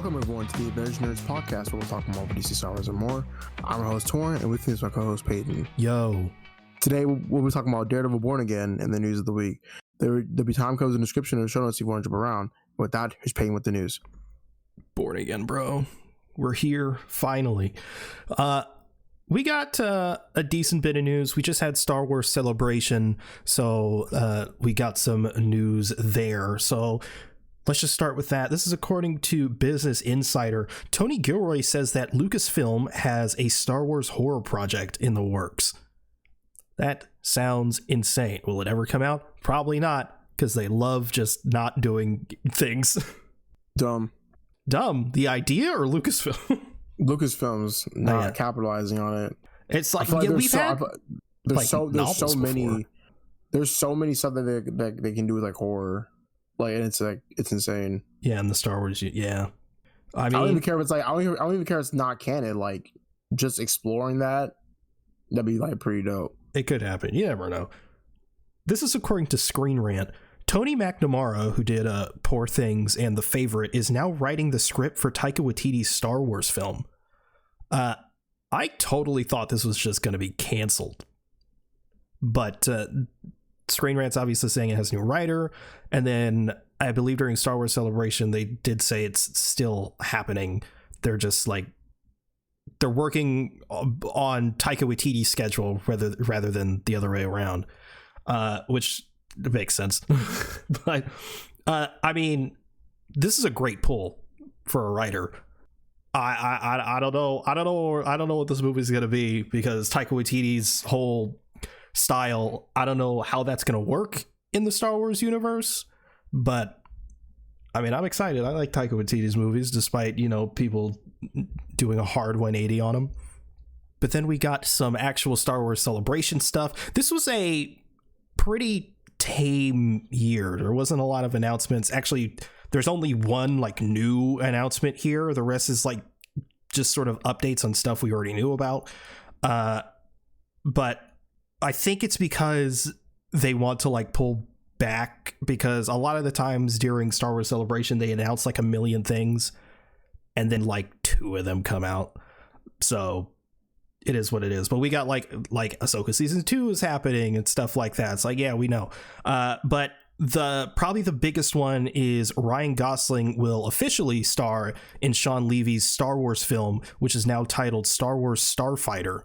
Welcome everyone to the Avengenerds podcast, where we'll talk Marvel, DC, Star Wars, and more. I'm your host Torrin, and with me is my co-host Peyton. Yo. Today we'll be talking about Daredevil Born Again and the news of the week. There'll be time codes in the description and show notes if you want to jump around. With that, here's Peyton with the news. Born Again, bro. We're here finally. We got a decent bit of news. We just had Star Wars Celebration, so we got some news there. So let's just start with that. This is according to Business Insider. Tony Gilroy says that Lucasfilm has a Star Wars horror project in the works. That sounds insane. Will it ever come out? Probably not, because they love just not doing things. Dumb. The idea or Lucasfilm? Lucasfilm's not capitalizing on it. It's like, yeah, we've had there's so many stuff that they can do with like horror. Like, and it's insane. Yeah, in the Star Wars, yeah. I mean, I don't even care if it's like I don't even care if it's not canon. Like, just exploring that'd be like pretty dope. It could happen. You never know. This is according to Screen Rant. Tony McNamara, who did Poor Things and The Favorite, is now writing the script for Taika Waititi's Star Wars film. I totally thought this was just going to be canceled, but Screen Rant's obviously saying it has a new writer, and then I believe during Star Wars Celebration they did say it's still happening. They're just like they're working on Taika Waititi's schedule rather than the other way around, which makes sense. But I mean, this is a great pull for a writer. I don't know what this movie is going to be, because Taika Waititi's whole style, I don't know how that's going to work in the Star Wars universe, but I mean, I'm excited. I like Taika Waititi's movies, despite, people doing a hard 180 on them. But then we got some actual Star Wars Celebration stuff. This was a pretty tame year. There wasn't a lot of announcements. Actually, there's only one like new announcement here. The rest is like just sort of updates on stuff we already knew about. But I think it's because they want to like pull back, because a lot of the times during Star Wars Celebration, they announce like a million things and then like 2 of them come out. So it is what it is. But we got like Ahsoka season 2 is happening and stuff like that. It's like, yeah, we know. But probably the biggest one is Ryan Gosling will officially star in Sean Levy's Star Wars film, which is now titled Star Wars Starfighter.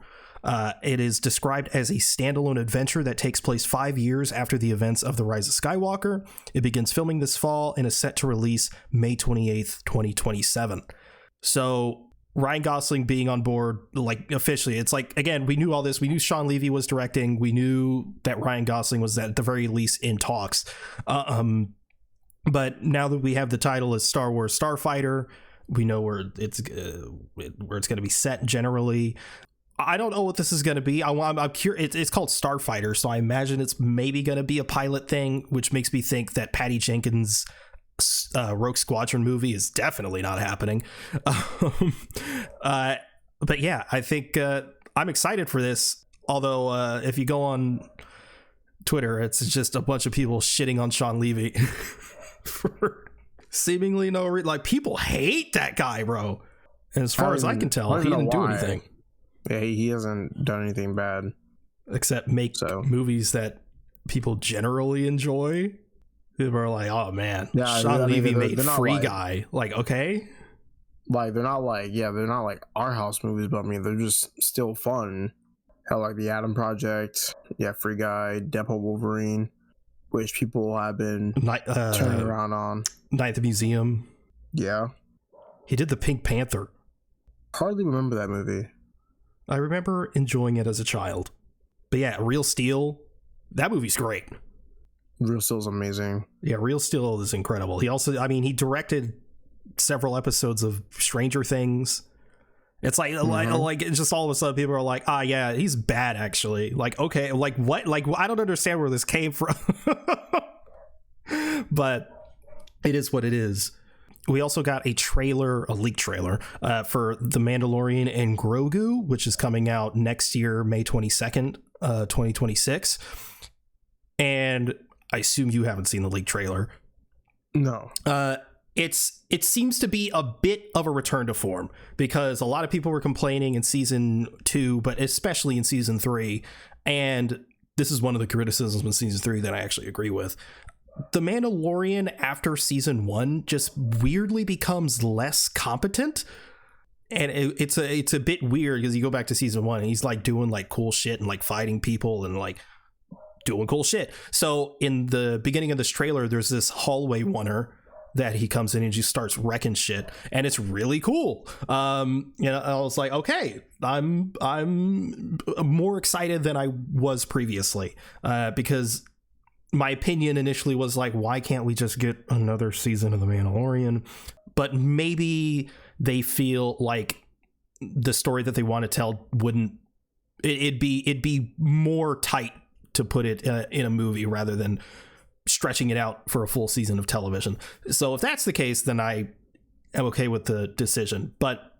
It is described as a standalone adventure that takes place 5 years after the events of The Rise of Skywalker. It begins filming this fall and is set to release May 28th, 2027. So Ryan Gosling being on board, like officially, it's like, again, we knew all this. We knew Sean Levy was directing. We knew that Ryan Gosling was at the very least in talks. But now that we have the title as Star Wars Starfighter, we know where it's going to be set generally. I don't know what this is going to be. I'm curious. It's called Starfighter, so I imagine it's maybe going to be a pilot thing, which makes me think that Patty Jenkins' Rogue Squadron movie is definitely not happening. But yeah, I think I'm excited for this. Although if you go on Twitter, it's just a bunch of people shitting on Sean Levy for seemingly no reason. Like, people hate that guy, bro. And as far as I can tell, he didn't do anything. Yeah, he hasn't done anything bad except make movies that people generally enjoy. People are like, oh man, yeah, Sean Levy made Free Guy. Like, okay, like they're not like our house movies, but I mean, they're just still fun. Hell, like the Adam Project, Free Guy, Deadpool Wolverine, which people have been turning around on. Night at the Museum. Yeah, he did the Pink Panther. Hardly remember that movie. I remember enjoying it as a child. But yeah, Real Steel, that movie's great. Real Steel's amazing. Yeah, Real Steel is incredible. He also, he directed several episodes of Stranger Things. It's like, like it's just all of a sudden people are like, yeah, he's bad actually. Like, okay, like what? Like, I don't understand where this came from. But it is what it is. We also got a leak trailer for The Mandalorian and Grogu, which is coming out next year, May 22nd, 2026. And I assume you haven't seen the leak trailer. No. it seems to be a bit of a return to form, because a lot of people were complaining in season 2, but especially in season 3, and this is one of the criticisms in season 3 that I actually agree with. The Mandalorian after season 1 just weirdly becomes less competent, and it's a bit weird because you go back to season 1 and he's like doing like cool shit and like fighting people and like doing cool shit. So in the beginning of this trailer, there's this hallway oneer that he comes in and just starts wrecking shit, and it's really cool. I was like, okay, I'm more excited than I was previously, because my opinion initially was like, why can't we just get another season of The Mandalorian? But maybe they feel like the story that they want to tell it'd be more tight to put it in a movie rather than stretching it out for a full season of television. So if that's the case, then I am okay with the decision. But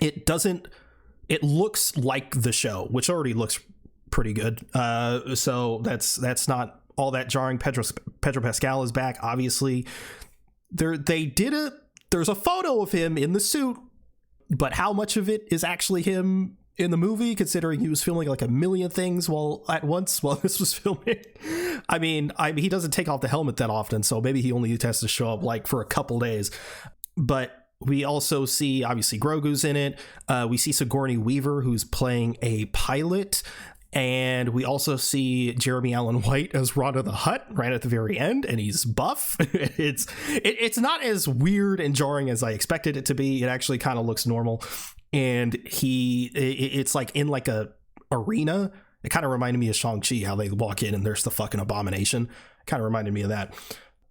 it looks like the show, which already looks pretty good. So that's not all that jarring. Pedro Pascal is back, obviously. There's a photo of him in the suit, but how much of it is actually him in the movie, considering he was filming like a million things at once while this was filming? I mean, he doesn't take off the helmet that often, so maybe he only has to show up like for a couple days. But we also see, obviously, Grogu's in it. We see Sigourney Weaver, who's playing a pilot. And we also see Jeremy Allen White as Rhoda the Hutt right at the very end, and he's buff. It's not as weird and jarring as I expected it to be. It actually kind of looks normal. And it's like in like a arena. It kind of reminded me of Shang-Chi, how they walk in and there's the fucking abomination. Kind of reminded me of that.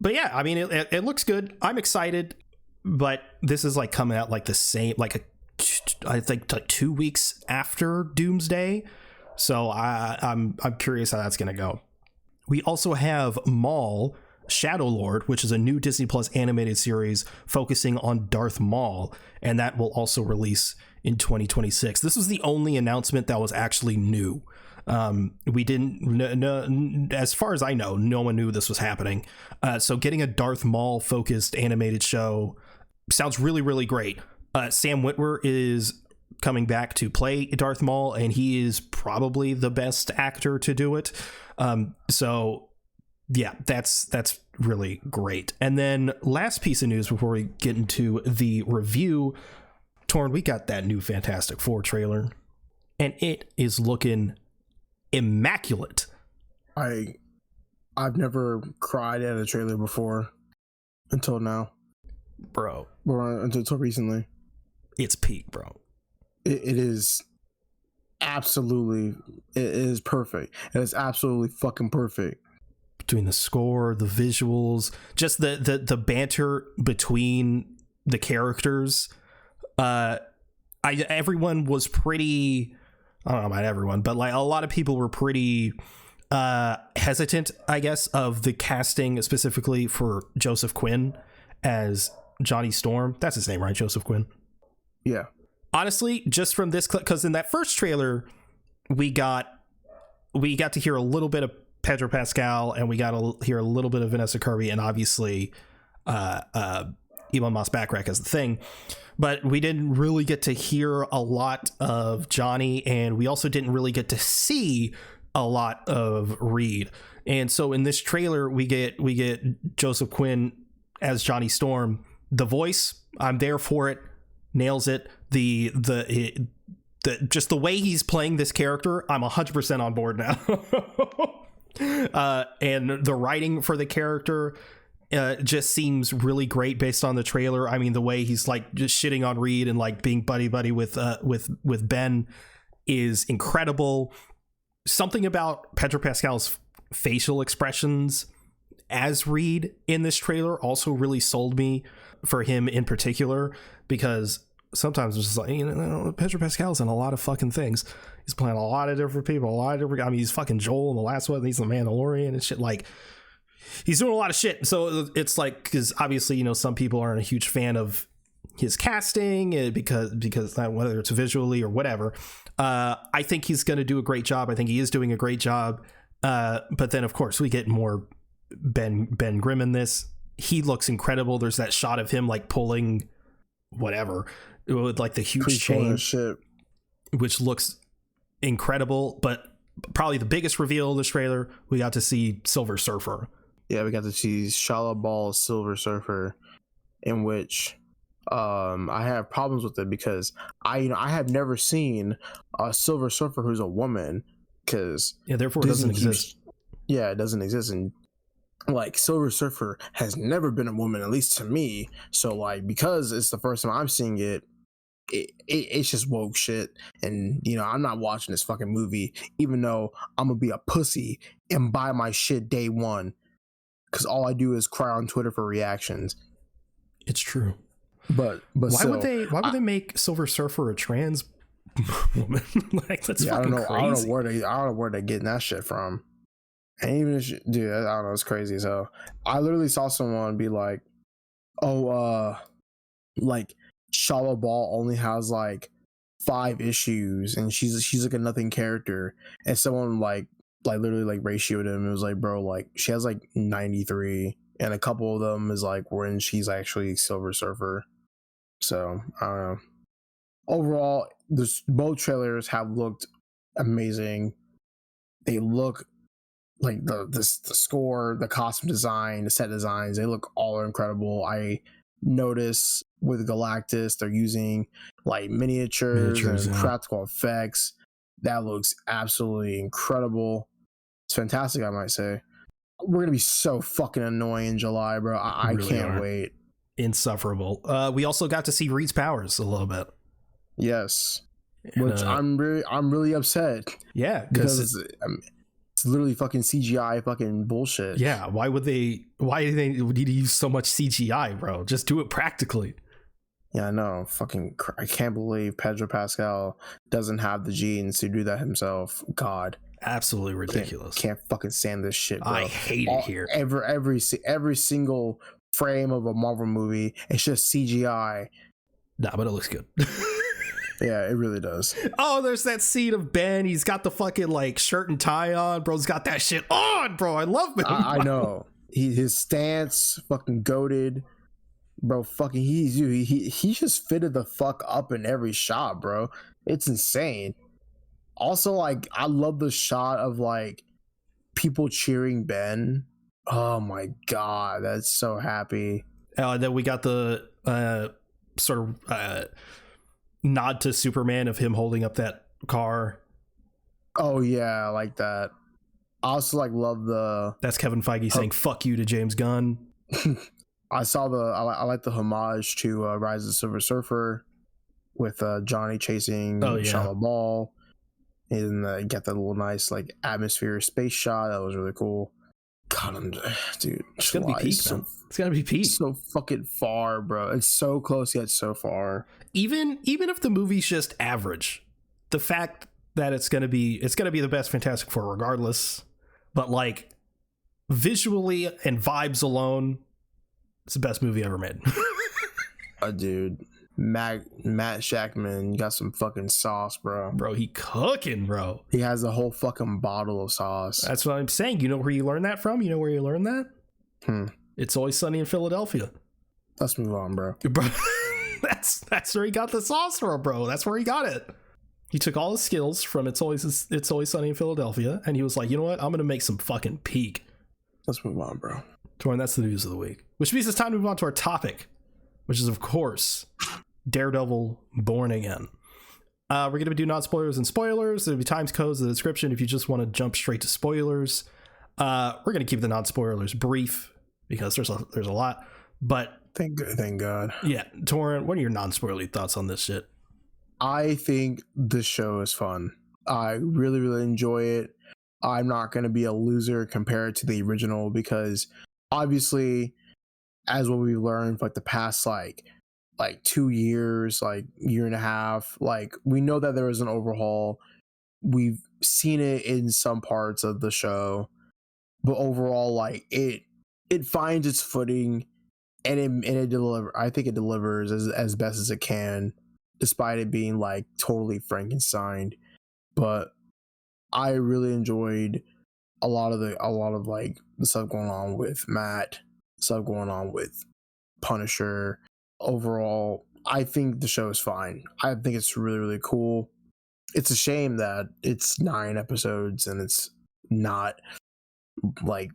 But yeah, I mean, it looks good. I'm excited, but this is like coming out like the same, I think like 2 weeks after Doomsday. So I'm curious how that's going to go. We also have Maul, Shadow Lord, which is a new Disney Plus animated series focusing on Darth Maul, and that will also release in 2026. This was the only announcement that was actually new. We didn't, as far as I know, no one knew this was happening. So getting a Darth Maul focused animated show sounds really, really great. Sam Witwer is coming back to play Darth Maul, and he is probably the best actor to do it. So yeah, that's really great. And then last piece of news before we get into the review, Torn, we got that new Fantastic Four trailer, and it is looking immaculate. I've never cried at a trailer before until now, bro. Or until recently. It's peak, bro. It is absolutely, it is perfect. It is absolutely fucking perfect. Between the score, the visuals, just the banter between the characters. Everyone was pretty, I don't know about everyone, but like a lot of people were pretty hesitant, I guess, of the casting, specifically for Joseph Quinn as Johnny Storm. That's his name, right? Joseph Quinn. Yeah. Honestly, just from this, because in that first trailer, we got to hear a little bit of Pedro Pascal, and we got to hear a little bit of Vanessa Kirby, and obviously Elon Musk Backrack as the Thing. But we didn't really get to hear a lot of Johnny, and we also didn't really get to see a lot of Reed. And so in this trailer, we get Joseph Quinn as Johnny Storm. The voice, I'm there for it. Nails it. Just the way he's playing this character, I'm 100% on board now. And the writing for the character just seems really great based on the trailer. I mean, the way he's like just shitting on Reed and like being buddy with Ben is incredible. Something about Pedro Pascal's facial expressions as Reed in this trailer also really sold me for him in particular, because sometimes it's just like, Pedro Pascal's in a lot of fucking things. He's playing a lot of different people, I mean, he's fucking Joel in the last one, he's the Mandalorian and shit. Like, he's doing a lot of shit. So it's like, because obviously, some people aren't a huge fan of his casting because whether it's visually or whatever. I think he's going to do a great job. I think he is doing a great job. But then, of course, we get more Ben Grimm in this. he looks incredible. There's that shot of him like pulling whatever with like the huge chain, shit. which looks incredible. But probably the biggest reveal of this trailer, we got to see Silver Surfer. Yeah, we got to see Shala Ball's Silver Surfer, in which I have problems with it because I have never seen a Silver Surfer who's a woman, because Therefore it doesn't exist. Yeah, it doesn't exist, and like Silver Surfer has never been a woman, at least to me. So like, because it's the first time I'm seeing it, it's just woke shit. And I'm not watching this fucking movie, even though I'm gonna be a pussy and buy my shit day one, because all I do is cry on Twitter for reactions. It's true. But why would they make Silver Surfer a trans woman? Like, that's fucking crazy. I don't know where they're getting that shit from. And even dude, I don't know, it's crazy. So I literally saw someone be like, like Shala Ball only has like 5 issues and she's like a nothing character, and someone like literally like ratioed him. It was like, bro, like she has like 93, and a couple of them is like when she's actually Silver Surfer. So I don't know. Overall, both trailers have looked amazing. They look like the score, the costume design, the set designs, they look all incredible. I notice with Galactus they're using like miniatures and practical effects. That looks absolutely incredible. It's fantastic, I might say. We're gonna be so fucking annoying in July, bro. I really can't wait. Insufferable. We also got to see Reed's powers a little bit. Yes, which I'm really upset. Yeah, because it's literally fucking CGI fucking bullshit. Yeah, why do they need to use so much CGI, bro? Just do it practically. Yeah, I know. I can't believe Pedro Pascal doesn't have the genes to do that himself. God, absolutely ridiculous. Can't fucking stand this shit, bro. I hate it here. Every single frame of a Marvel movie, it's just CGI. Nah, but it looks good. Yeah, it really does. Oh, there's that scene of Ben. He's got the fucking like shirt and tie on. Bro's got that shit on, bro. I love him. I know. His stance, fucking goated, bro. Fucking he just fitted the fuck up in every shot, bro. It's insane. Also, like, I love the shot of like people cheering Ben. Oh my god, that's so happy. Then we got the sort of nod to Superman of him holding up that car. Oh yeah, I like that. I also like love that's Kevin Feige saying fuck you to James Gunn. I like the homage to Rise of the Silver Surfer with Johnny chasing Shala Ball, and get that little nice like atmosphere space shot. That was really cool. God, dude, it's gonna be peak. It's gonna be peak. So fucking far, bro. It's so close yet so far. Even if the movie's just average, the fact that it's gonna be the best Fantastic Four regardless. But like visually and vibes alone, it's the best movie ever made. Dude, Matt Shackman, you got some fucking sauce, bro. Bro, he cooking, bro. He has a whole fucking bottle of sauce. That's what I'm saying. You know where you learned that from? You know where you learned that? It's Always Sunny in Philadelphia. Let's move on, bro. Bro, that's where he got the sauce from, bro. That's where he got it. He took all his skills from It's Always Sunny in Philadelphia, and he was like, you know what? I'm gonna make some fucking peak. Let's move on, bro. Torrin, that's the news of the week. Which means it's time to move on to our topic, which is, of course, Daredevil Born Again. We're going to do non-spoilers and spoilers. There'll be times codes in the description if you just want to jump straight to spoilers. We're going to keep the non-spoilers brief because there's a lot. But thank God. Yeah, Torrin, what are your non-spoilery thoughts on this shit? I think this show is fun. I really, really enjoy it. I'm not going to be a loser compared to the original because obviously, as what we've learned for like the past like 2 years, like year and a half, like we know that there was an overhaul. We've seen it in some parts of the show, but overall, like it finds its footing, and it delivers. I think it delivers as best as it can, despite it being like totally Frankenstein. But I really enjoyed a lot of like the stuff going on with Matt stuff going on with Punisher. Overall, I think the show is fine. I think it's really, really cool. It's a shame that it's 9 episodes and it's not like,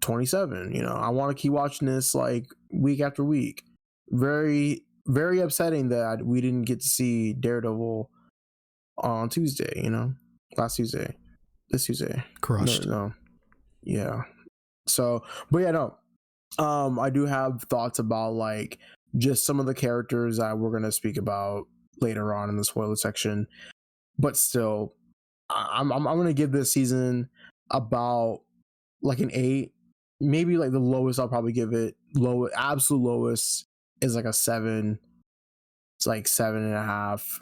27. I want to keep watching this like week after week. Very, very upsetting that we didn't get to see Daredevil on Tuesday, last Tuesday, this Tuesday. Crushed. No. Yeah. So, but yeah, no. I do have thoughts about like just some of the characters that we're gonna speak about later on in the spoiler section, but still, I'm gonna give this season about like an 8, maybe like the lowest I'll probably give it. Absolute lowest is like a 7. It's like 7.5.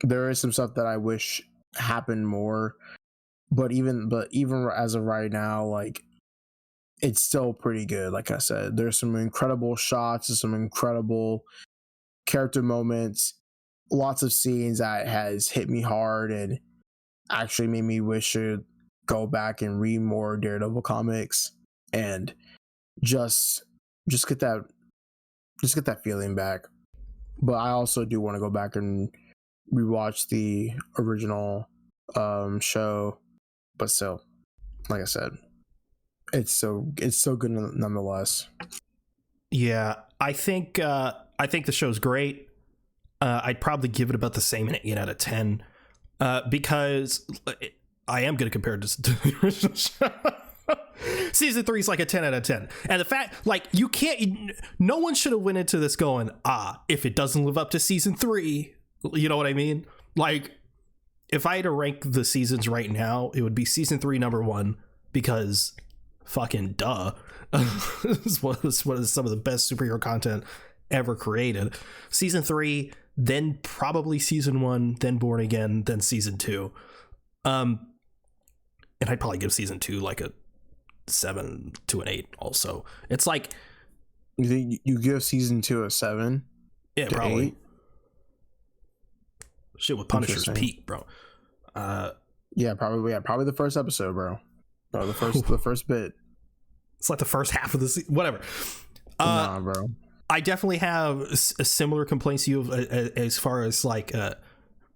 There is some stuff that I wish happened more, but even as of right now, like it's still pretty good. Like I said, there's some incredible shots and some incredible character moments, lots of scenes that has hit me hard and actually made me wish to go back and read more Daredevil comics and just get that feeling back. But I also do want to go back and rewatch the original show, but still, like I said, it's so good nonetheless. Yeah, I think the show's great. I'd probably give it about the same, an 8 out of 10, because I am going to compare it to the original show. Season 3 is like a 10 out of 10, and the fact, like, no one should have went into this going, if it doesn't live up to season 3, you know what I mean? Like, if I had to rank the seasons right now, it would be season 3 number 1, because fucking duh. This was some of the best superhero content ever created. Season 3, then probably season 1, then Born Again, then season 2. And I'd probably give season 2 like a 7 to an 8 also. It's like, you think you give season 2 a 7? Yeah, probably. 8? Shit with Punisher's peak, bro. Yeah, probably the first episode, bro. No, the first bit. It's like the first half of the season, whatever. Nah, bro. I definitely have a similar complaints to you as far as like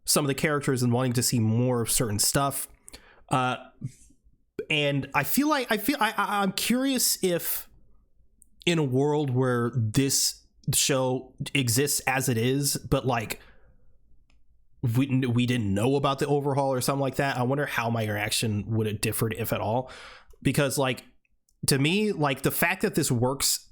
some of the characters and wanting to see more of certain stuff. And I'm curious if in a world where this show exists as it is, but like we didn't know about the overhaul or something like that, I wonder how my reaction would have differed, if at all. Because like, to me, like, the fact that this works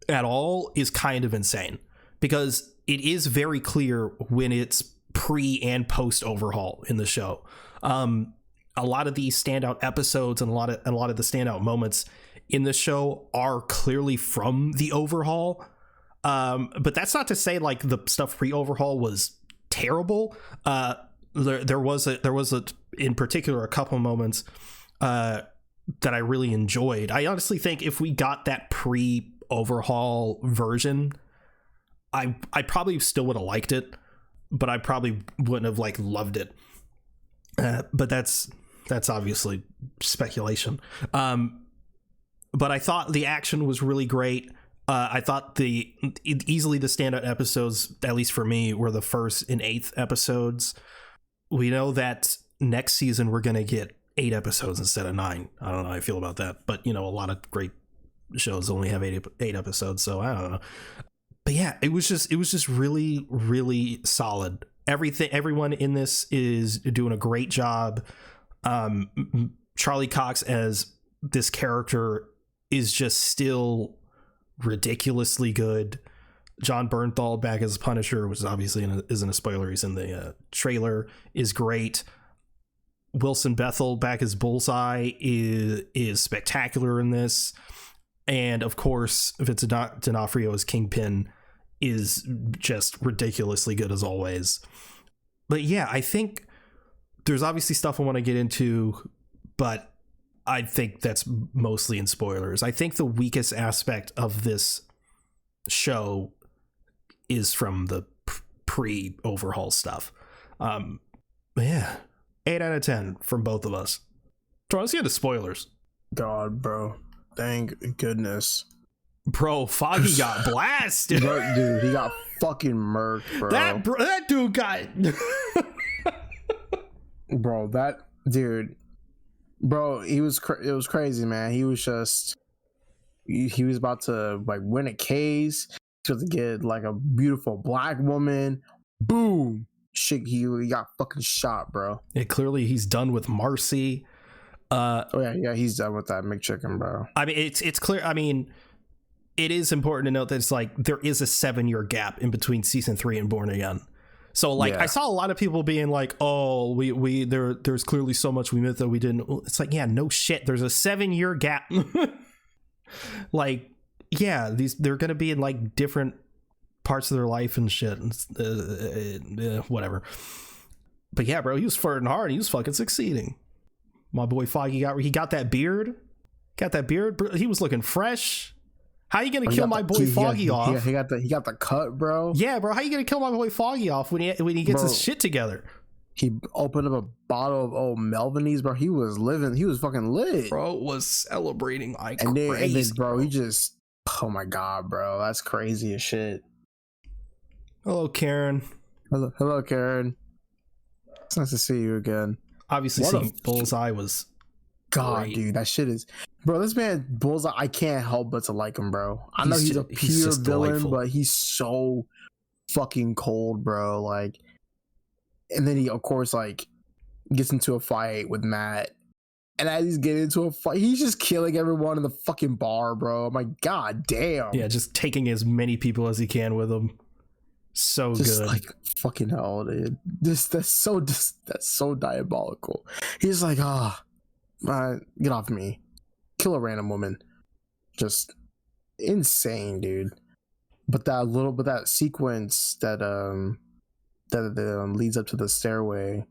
at all is kind of insane, because it is very clear when it's pre and post overhaul in the show. A lot of these standout episodes and a lot of the standout moments in the show are clearly from the overhaul. But that's not to say like the stuff pre-overhaul was terrible. There was in particular a couple moments that I really enjoyed. I honestly think if we got that pre-overhaul version, I probably still would have liked it, but I probably wouldn't have like loved it. But that's obviously speculation. But I thought the action was really great. I thought easily the standout episodes, at least for me, were the first and 8th episodes. We know that next season we're going to get 8 episodes instead of 9. I don't know how I feel about that, but a lot of great shows only have 8 episodes, so I don't know. But yeah, it was just really, really solid. Everyone in this is doing a great job. Charlie Cox as this character is just still ridiculously good. John Bernthal back as Punisher, which is obviously isn't a spoiler, he's in the trailer, is great. Wilson Bethel back as Bullseye is spectacular in this. And of course, Vincent D'Onofrio as Kingpin is just ridiculously good as always. But yeah, I think there's obviously stuff I want to get into, but I think that's mostly in spoilers. I think the weakest aspect of this show is from the pre-overhaul stuff. Yeah, 8 out of 10 from both of us. Let's get into spoilers. God, bro. Thank goodness. Bro, Foggy got blasted. Dude, he got fucking murked, bro. That dude got... Bro, that dude, bro, it was crazy, man. He was just, he was about to like win a case, to get like a beautiful black woman. Boom, shit, he got fucking shot, bro. Yeah, clearly he's done with Marcy. Oh yeah, he's done with that McChicken, bro. I mean, it's clear. I mean, it is important to note that it's like there is a 7-year gap in between season 3 and Born Again. So like, I saw a lot of people being like, "Oh, there's clearly so much we missed that we didn't." It's like, yeah, no shit. There's a 7-year gap. Like, yeah, they're gonna be in like different parts of their life and shit, and whatever. But yeah, bro, he was flirting hard. He was fucking succeeding. My boy Foggy got that beard. Got that beard. Bro, he was looking fresh. How you gonna kill my boy Foggy off? He got the cut, bro. Yeah, bro. How you gonna kill my boy Foggy off when he gets his shit together? He opened up a bottle of old Melvinese, bro. He was fucking lit. Bro was celebrating like crazy. And then, bro, he just, oh my god, bro, that's crazy as shit. Hello, Karen. Hello, Karen. It's nice to see you again. Obviously, seeing Bullseye was God, great. Dude, that shit is, bro. This man Bullseye, I can't help but to like him, bro. I know he's a pure villain, delightful. But he's so fucking cold, bro. Like, and then he, of course, like gets into a fight with Matt, and as he's getting into a fight, he's just killing everyone in the fucking bar, bro. I'm like, god damn. Yeah, just taking as many people as he can with him. So just good. Like fucking hell, dude. That's so diabolical. He's like, get off me. Kill a random woman. Just insane, dude. But that sequence that leads up to the stairway,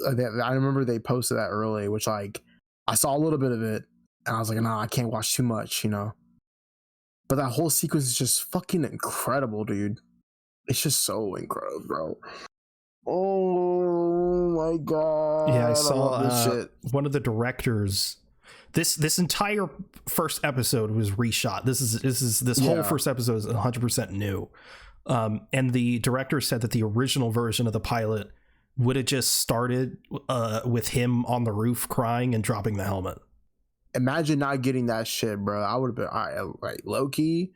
I remember they posted that early, which like I saw a little bit of it and I was like, nah, I can't watch too much, you know. But that whole sequence is just fucking incredible, dude. It's just so incredible, bro. Oh my god. Yeah, I saw this shit. One of the directors. This entire first episode was reshot. This whole first episode is 100% new. And the director said that the original version of the pilot would have just started with him on the roof crying and dropping the helmet. Imagine not getting that shit, bro. I would have been like low key.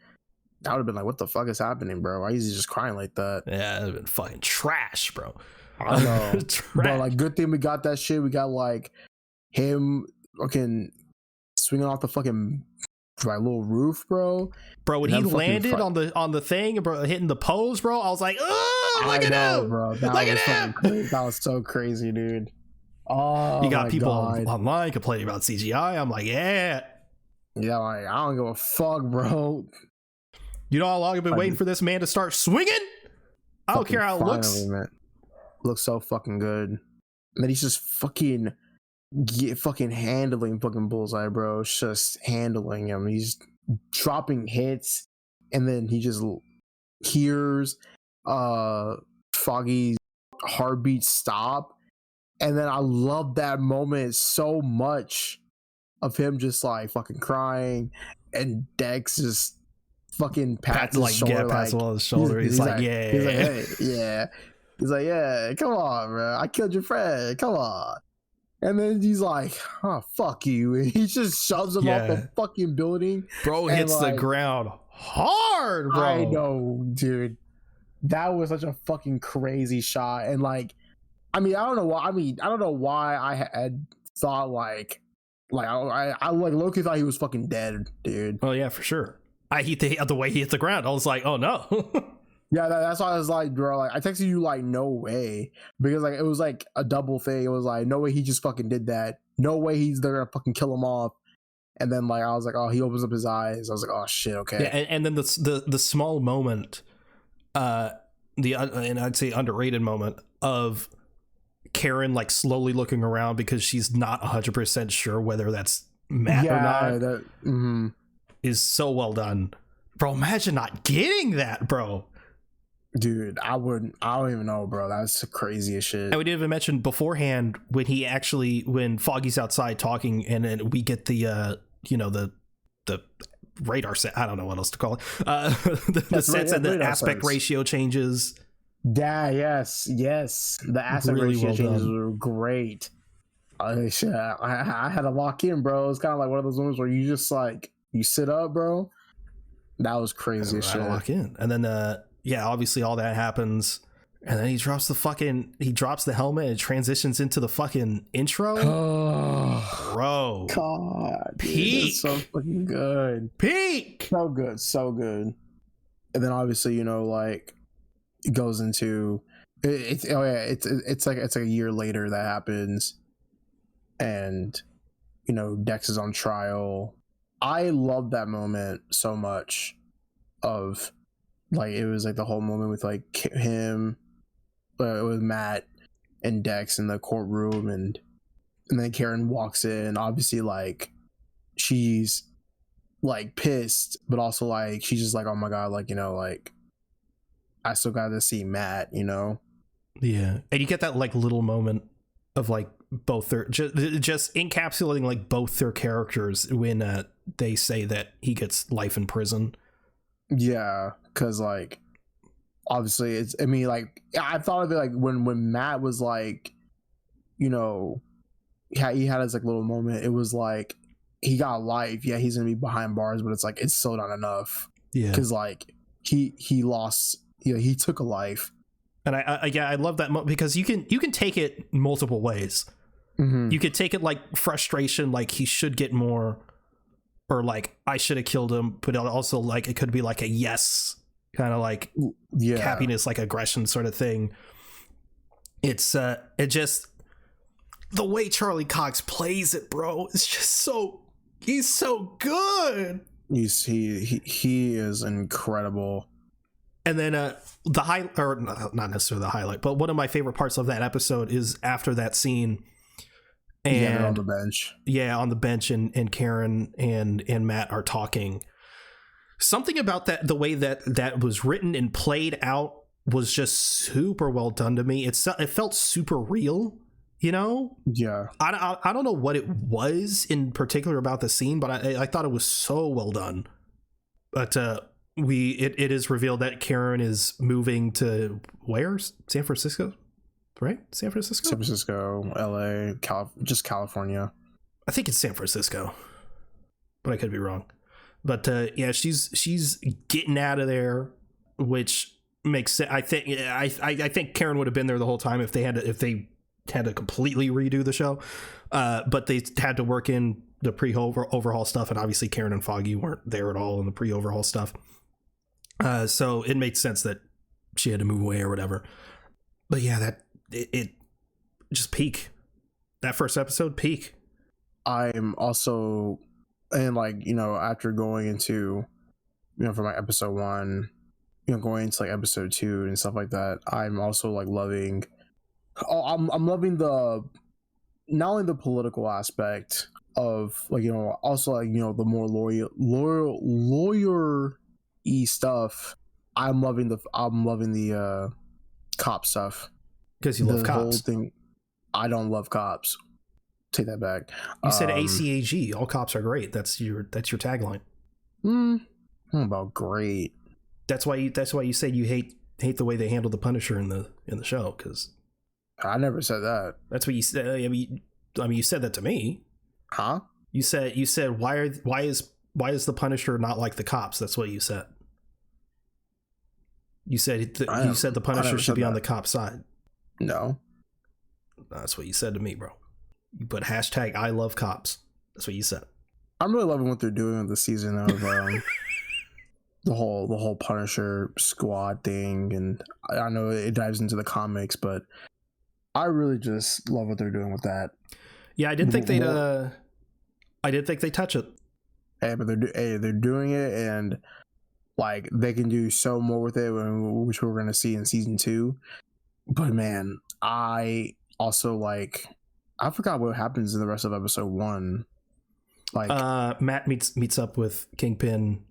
I would have been like, what the fuck is happening, bro? Why is he just crying like that? Yeah, it would have been fucking trash, bro. I know. Bro, like, good thing we got that shit. We got like him fucking swinging off the fucking little roof, bro. Bro, when he landed on the thing, bro, hitting the pose, bro, I was like, oh, look at him, bro. Look at him. That was so crazy, dude. Oh, you got people online complaining about CGI. I'm like, yeah, like I don't give a fuck, bro. You know how long I've been waiting for this man to start swinging? I don't care how it looks. Man. Looks so fucking good. And then he's just fucking handling fucking Bullseye, bro. It's just handling him. He's dropping hits, and then he just hears Foggy's heartbeat stop. And then I love that moment so much of him just like fucking crying, and Dex just fucking pats his shoulder, pats him on his shoulder. He's like, yeah. He's like, hey, yeah. He's like, yeah, come on, bro. I killed your friend. Come on. And then he's like, oh, fuck you. And he just shoves him off the fucking building. Bro hits the ground hard, bro. I know, dude. That was such a fucking crazy shot. And like, I don't know why I had thought like I like Loki thought he was fucking dead, dude. Oh yeah, for sure. The way he hit the ground, I was like, oh no. Yeah, that's why I was like, bro, like I texted you like no way, because like it was like a double thing. It was like no way he just fucking did that. No way they're gonna fucking kill him off. And then like I was like, oh, he opens up his eyes. I was like, oh shit, okay. Yeah, and then the small moment, and I'd say underrated moment of Karen like slowly looking around because she's not 100% sure whether that's Matt or not. Is so well done, bro. Imagine not getting that, bro. Dude, I don't even know, bro. That's the craziest shit. And we didn't even mention beforehand when Foggy's outside talking, and then we get the the radar set. I don't know what else to call it. The sets and the aspect ratio changes. Yeah, yes. The aspect Really ratio well changes done. were great. I had to lock in, bro. It's kind of like one of those moments where you just like you sit up, bro. That was crazy I shit. had to lock in, and then obviously all that happens, and then he drops the helmet and it transitions into the fucking intro. Oh, bro, God, peak, dude, so fucking good, peak, so good. And then obviously, like it goes into it's like a year later that happens, and Dex is on trial. I love that moment so much. Of like it was like the whole moment with like him, with Matt and Dex in the courtroom, and then Karen walks in. Obviously, like she's like pissed, but also like she's just like, oh my god, like like I still got to see Matt, Yeah, and you get that like little moment of like both their just encapsulating like both their characters when they say that he gets life in prison. Yeah, because like obviously it's, I mean, like I thought of it like when Matt was like, he had his like little moment. It was like he got life. Yeah, he's gonna be behind bars, but it's like it's still not enough. Yeah, because like he lost. He took a life. And I love that because you can take it multiple ways. Mm-hmm. You could take it like frustration, like he should get more, or like I should have killed him, but also like it could be like a yes, kind of like happiness, like aggression sort of thing. It's it just the way Charlie Cox plays it, bro. It's just he's so good. He is incredible. And then the or not necessarily the highlight, but one of my favorite parts of that episode is after that scene. And on the bench. Yeah, on the bench, and Karen and Matt are talking. Something about that, the way that was written and played out was just super well done to me. It felt super real, Yeah. I don't know what it was in particular about the scene, but I thought it was so well done. But it is revealed that Karen is moving to where? San Francisco? Right? San Francisco, LA, just California. I think it's San Francisco, but I could be wrong. But yeah, she's getting out of there, which makes sense. I think Karen would have been there the whole time if they had to completely redo the show. But they had to work in the pre-overhaul stuff, and obviously Karen and Foggy weren't there at all in the pre-overhaul stuff. So it made sense that she had to move away or whatever. But yeah, it just peak. That first episode, peak. I'm also, and like, after going into, from like episode 1, going into like episode 2 and stuff like that, I'm also like loving, I'm loving not only the political aspect of like, also like, the more lawyer-y stuff. I'm loving the cop stuff. Because you love cops. Whole thing. I don't love cops. Take that back. You said ACAG. All cops are great. That's your tagline. About great. That's why you say you hate the way they handle the Punisher in the show. Because I never said that. That's what you said. I mean, you said that to me. Huh? You said why is the Punisher not like the cops? That's what you said. You said the Punisher should be on the cop side. No. That's what you said to me, bro. You put hashtag I love cops. That's what you said. I'm really loving what they're doing with the season of the whole Punisher squad thing, and I know it dives into the comics, but I really just love what they're doing with that. Yeah, I didn't think they'd touch it. Hey, but they're doing it, and like they can do so more with it, which we're going to see in season 2. But man, I also like, I forgot what happens in the rest of episode 1. Like Matt meets up with Kingpin.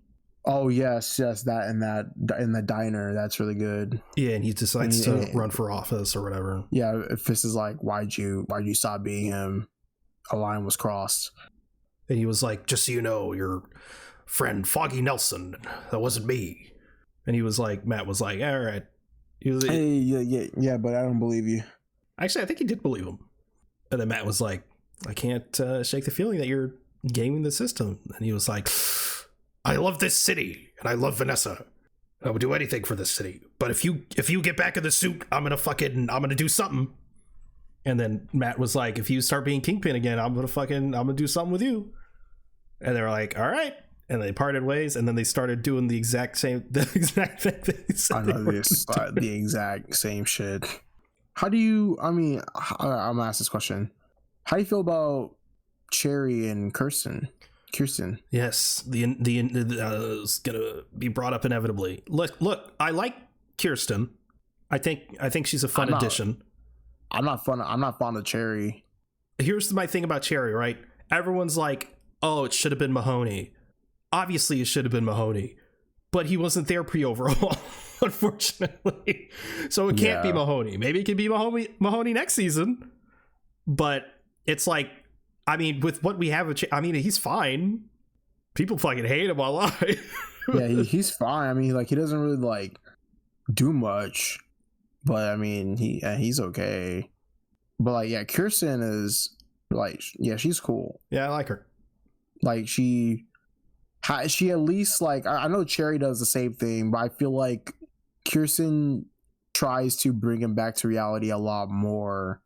Oh yes, that in the diner. That's really good. Yeah, and he decides to run for office or whatever. Yeah, Fist is like, why'd you stop being him? A line was crossed. And he was like, just so you know, your friend Foggy Nelson, that wasn't me. And he was like, Matt was like, all right. He was, hey, yeah, but I don't believe you. Actually, I think he did believe him. And then Matt was like, I can't shake the feeling that you're gaming the system. And he was like, I love this city and I love Vanessa. I would do anything for this city. But if you get back in the suit, I'm gonna do something. And then Matt was like, if you start being Kingpin again, I'm gonna do something with you. And they were like, all right. And they parted ways, and then they started doing the exact thing they said. I know this, the exact same shit. How do you? I mean, I'm gonna ask this question. How do you feel about Cherry and Kirsten? Yes, the is gonna be brought up inevitably. Look, I like Kirsten. I think she's a fun addition. I'm not fond of Cherry. Here's my thing about Cherry, right? Everyone's like, oh, it should have been Mahoney. Obviously, it should have been Mahoney, but he wasn't there pre-overhaul, unfortunately. So it can't be Mahoney. Maybe it can be Mahoney next season, but it's like, I mean, with what we have, I mean, he's fine. People fucking hate him online. Yeah, he's fine. I mean, like, he doesn't really like do much, but I mean, he's okay. But like, yeah, Kirsten is like, yeah, she's cool. Yeah, I like her. Like she at least, like, I know Cherry does the same thing, but I feel like Kirsten tries to bring him back to reality a lot more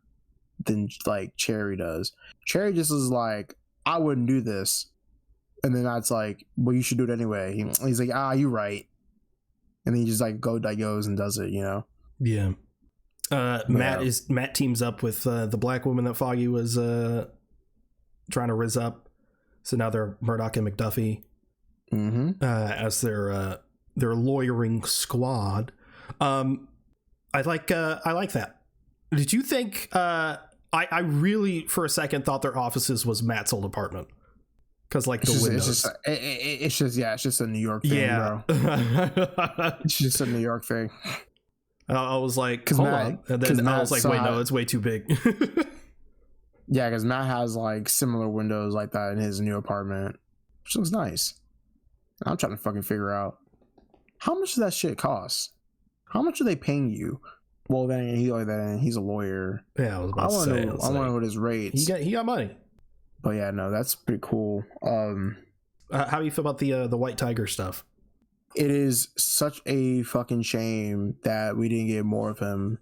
than like Cherry does. Cherry just is like, I wouldn't do this, and then that's like, well, you should do it anyway. He's like, you're right, and then he just like goes and does it, you know? Yeah. Matt teams up with the black woman that Foggy was trying to riz up, so now they're Murdoch and McDuffie. Mm-hmm. As their lawyering squad. I like that. Did you think I really for a second thought their offices was Matt's old apartment, because like the windows. It's just a New York thing, bro. It's just a New York thing. I was like, hold on, and then I was like, wait, no, it's way too big. Yeah, because Matt has like similar windows like that in his new apartment, which looks nice. I'm trying to fucking figure out how much does that shit cost? How much are they paying you? Well, then he's a lawyer. Yeah, I was about to say. I want to know what his rates. He got money. But yeah, no, that's pretty cool. How do you feel about the White Tiger stuff? It is such a fucking shame that we didn't get more of him.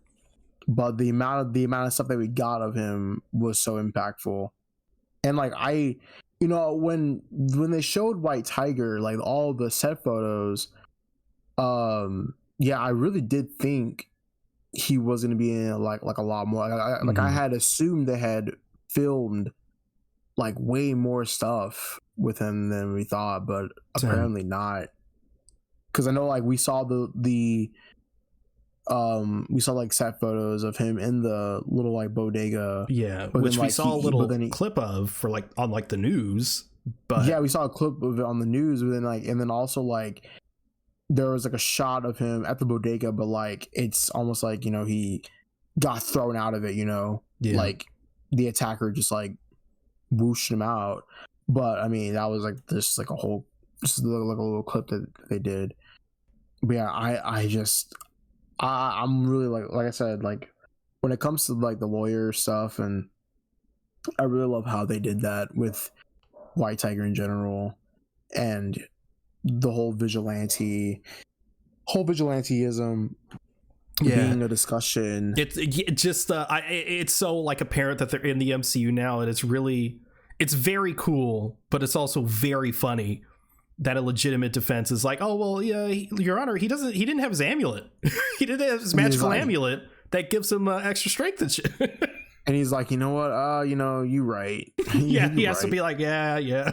But the amount of stuff that we got of him was so impactful. And like you know, when they showed White Tiger, like all the set photos, yeah, I really did think he was going to be in like a lot more. Like I had assumed they had filmed like way more stuff with him than we thought, but apparently not. Because I know like we saw we saw like set photos of him in the little like bodega, which then, we saw a little clip of for like on like the news, but yeah, we saw a clip of it on the news, but then like, and then also like there was like a shot of him at the bodega, but like it's almost like, you know, he got thrown out of it, you know, like the attacker just like whooshed him out. But I mean, that was like just like a little clip that they did. But yeah, I'm really like I said, like when it comes to like the lawyer stuff, and I really love how they did that with White Tiger in general, and the whole vigilantism being a discussion. It's just it's so like apparent that they're in the MCU now, and it's very cool, but it's also very funny that a legitimate defense is like, oh well, yeah, Your Honor, he didn't have his amulet. He didn't have his magical amulet that gives him extra strength and shit. And he's like, you know what, you know, you right. Yeah, he has to be like, yeah.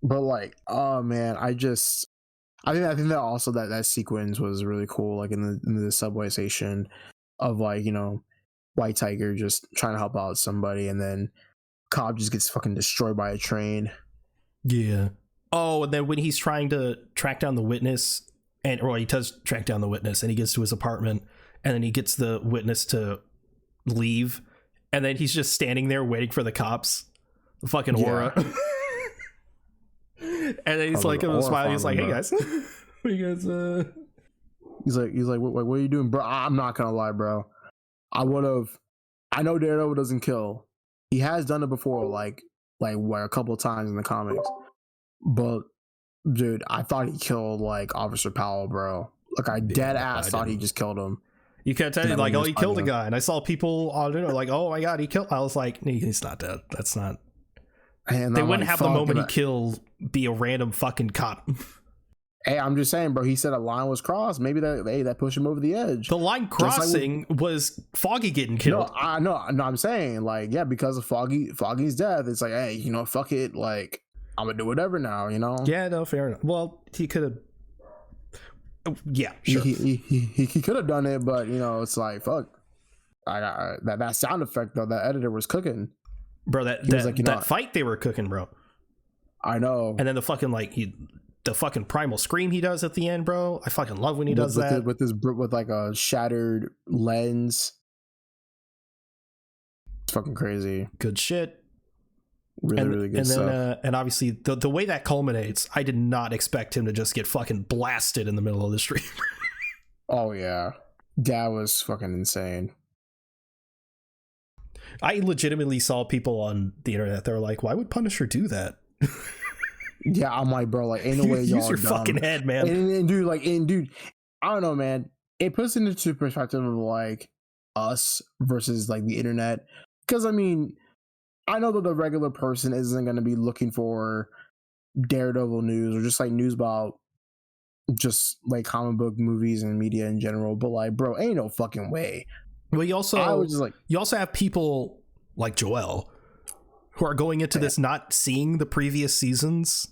But like, oh man, I think that also that sequence was really cool, like in the subway station of like, you know, White Tiger just trying to help out somebody, and then Cobb just gets fucking destroyed by a train. Yeah. Oh, and then when he's trying to track down the witness, he does track down the witness, and he gets to his apartment, and then he gets the witness to leave, and then he's just standing there waiting for the cops The fucking aura. And then he's like, smiling. He's like, hey guys, what you guys? He's like, what are you doing, bro? I'm not gonna lie, bro. I know Daredevil doesn't kill. He has done it before, like a couple of times in the comics. But dude, I thought he killed like Officer Powell, bro. Like I dead ass thought he just killed him. You can't tell you like, oh, he killed a guy, and I saw people on it like, oh my god, he killed. I was like, he's not dead. That's not. And they wouldn't have the moment he killed be a random fucking cop. Hey, I'm just saying, bro. He said a line was crossed. Maybe that pushed him over the edge. The line crossing was Foggy getting killed. No, I'm saying like, yeah, because of Foggy's death. It's like, hey, you know, fuck it. Like, I'm gonna do whatever now. You know? Yeah, no, fair enough. Well, he could have. Yeah, sure. He could have done it, but you know, it's like fuck. That sound effect though. That editor was cooking, bro. That fight they were cooking, bro. I know. And then the fucking the fucking primal scream he does at the end, bro. I fucking love when he does that with like a shattered lens. It's fucking crazy. Good shit. Really good stuff. And obviously the way that culminates, I did not expect him to just get fucking blasted in the middle of the stream. Oh yeah, that was fucking insane. I legitimately saw people on the internet that were like, "Why would Punisher do that?" Yeah, I'm like, bro, like, ain't no way y'all use your dumb. fucking head, man. And dude, I don't know, man. It puts it into perspective of like us versus like the internet, because I mean, I know that the regular person isn't going to be looking for Daredevil news or just like news about just like comic book movies and media in general, but like, bro, ain't no fucking way. Well, you also have people like Joel who are going into this not seeing the previous seasons.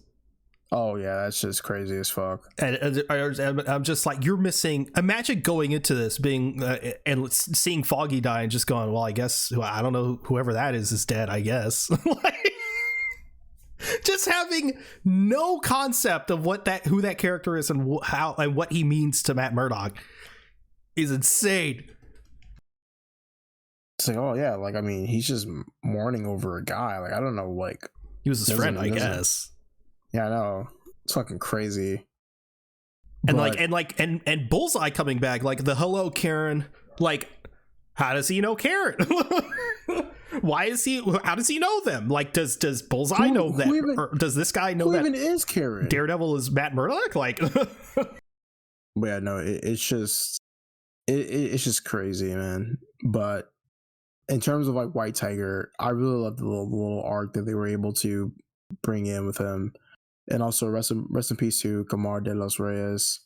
Oh yeah, that's just crazy as fuck. And I'm just like, you're missing. Imagine going into this being and seeing Foggy die and just going, well, I guess I don't know, whoever that is dead, I guess. Like, just having no concept of who that character is and how and what he means to Matt Murdock is insane. It's like, oh yeah, like I mean, he's just mourning over a guy. Like I don't know, like he was his friend, I guess. Yeah, I know. It's fucking crazy. And and Bullseye coming back, like the hello Karen, like how does he know Karen? Why is he? How does he know them? Like, does Bullseye know that? Or does this guy know that? Who even is Karen? Daredevil is Matt Murdock? Like, yeah, no, it's just crazy, man. But in terms of like White Tiger, I really love the little arc that they were able to bring in with him, and also rest in peace to Camar de los Reyes,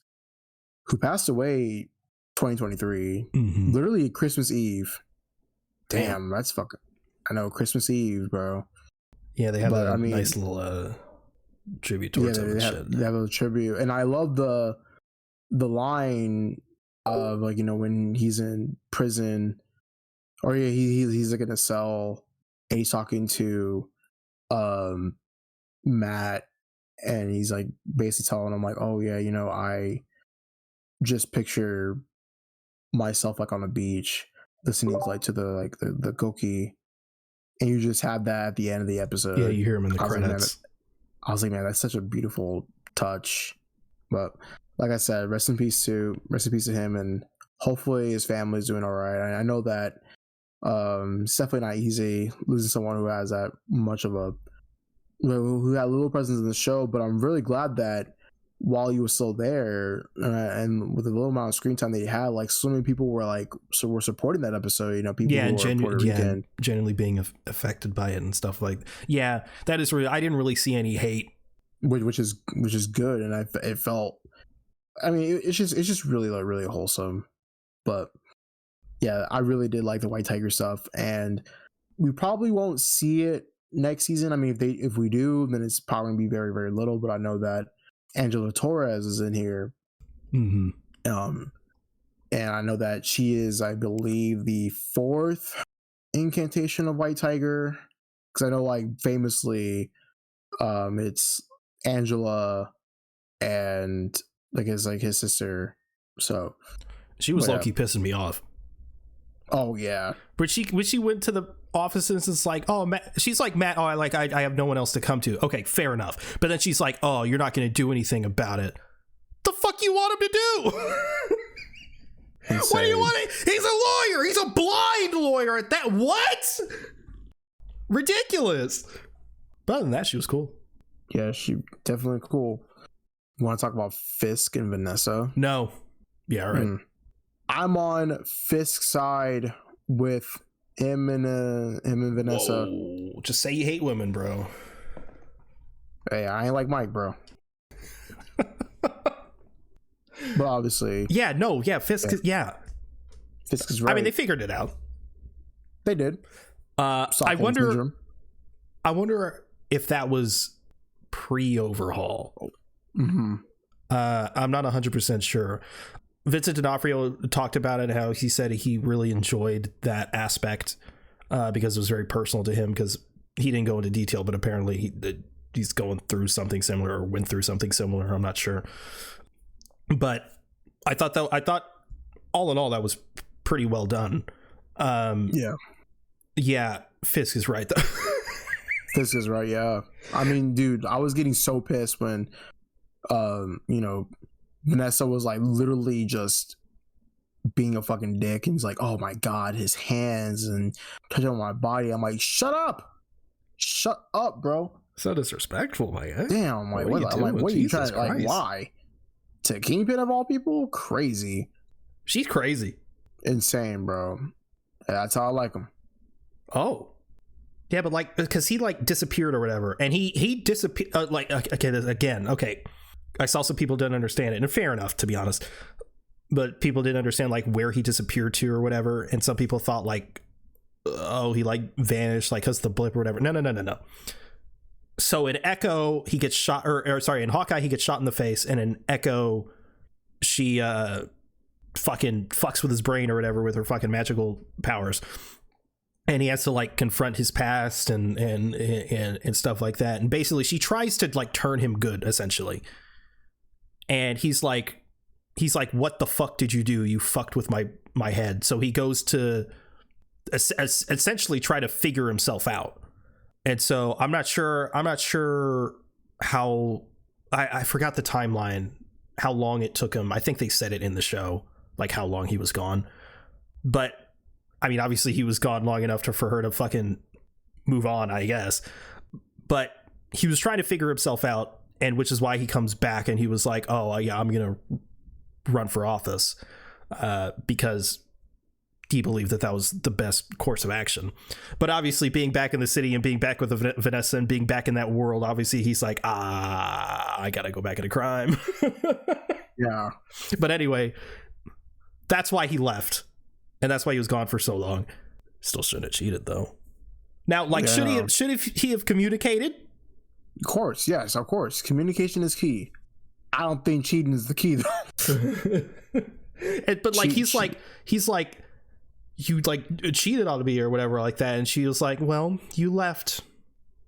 who passed away 2023, literally Christmas Eve. Damn, that's fucking. I know, Christmas Eve, bro. Yeah, they have nice little tribute towards him. They have a tribute, and I love the line of like, you know, when he's in prison, or yeah, he's like in a cell, and he's talking to Matt, and he's like basically telling him like, oh yeah, you know, I just picture myself like on a beach listening like to the Goki. And you just have that at the end of the episode. Yeah, you hear him in the credits. I was like, man, that's such a beautiful touch. But like I said, rest in peace to him, and hopefully his family's doing all right. I know that it's definitely not easy losing someone who has that much of who had little presence in the show. But I'm really glad that while he was still there, and with the little amount of screen time that he had, like so many people were were supporting that episode. You know, people who were Puerto Rican, genuinely being affected by it and stuff like. Yeah, that is really. I didn't really see any hate, which is good, and it felt. I mean, it's just really like really wholesome, but yeah, I really did like the White Tiger stuff, and we probably won't see it next season. I mean, if we do, then it's probably gonna be very, very little. But I know that Angela Torres is in here, and I know that she is, I believe, the 4th incantation of White Tiger, because I know, like, famously, it's Angela and like his sister. So she was low-key pissing me off. Oh yeah, but when she went to the offices is like, oh, Matt, she's like, Matt, oh, I have no one else to come to. Okay, fair enough. But then she's like, oh, you're not going to do anything about it. The fuck you want him to do? What do you want? He's a lawyer. He's a blind lawyer at that. What? Ridiculous. But other than that, she was cool. Yeah, she definitely cool. You want to talk about Fisk and Vanessa? No. Yeah, right. I'm on Fisk's side with him and Vanessa. Whoa. Just say you hate women, bro. Hey, I ain't like Mike, bro. But obviously, Fisk is right. I mean, they figured it out. They did. I wonder if that was pre-overhaul. Mm-hmm. I'm not 100% sure. Vincent D'Onofrio talked about it, how he said he really enjoyed that aspect because it was very personal to him, because he didn't go into detail, but apparently he's going through something similar or went through something similar. I'm not sure. But I thought all in all, that was pretty well done. Yeah, Fisk is right, though. Fisk is right, yeah. I mean, dude, I was getting so pissed when, Vanessa was like literally just being a fucking dick, and he's like, oh my god, his hands and touching on my body. I'm like, shut up, bro. So disrespectful, my guy. Damn, like, what are you trying to, like, lie to Kingpin of all people? Crazy. She's crazy. Insane, bro. Yeah, that's how I like him. Oh. Yeah, but like, because he like disappeared or whatever, and he disappeared. Okay. I saw some people didn't understand it, and fair enough, to be honest. But people didn't understand like where he disappeared to or whatever, and some people thought like, oh, he like vanished like because of the blip or whatever. No. So in Echo, he gets shot, in Hawkeye, he gets shot in the face, and in Echo, she fucking fucks with his brain or whatever with her fucking magical powers. And he has to like confront his past and stuff like that. And basically she tries to like turn him good, essentially. And he's like, what the fuck did you do? You fucked with my head. So he goes to essentially try to figure himself out. And so I'm not sure how, I forgot the timeline, how long it took him. I think they said it in the show, like how long he was gone. But I mean, obviously he was gone long enough for her to fucking move on, I guess. But he was trying to figure himself out, and which is why he comes back and he was like, oh, yeah, I'm going to run for office because he believed that was the best course of action. But obviously being back in the city and being back with Vanessa and being back in that world, obviously he's like, I got to go back into crime. Yeah. But anyway, that's why he left. And that's why he was gone for so long. Still shouldn't have cheated, though. Now, like, should he have communicated? Of course, yes, of course. Communication is key. I don't think cheating is the key, though. But like, he's like, you like cheated on me or whatever like that, and she was like, well, you left.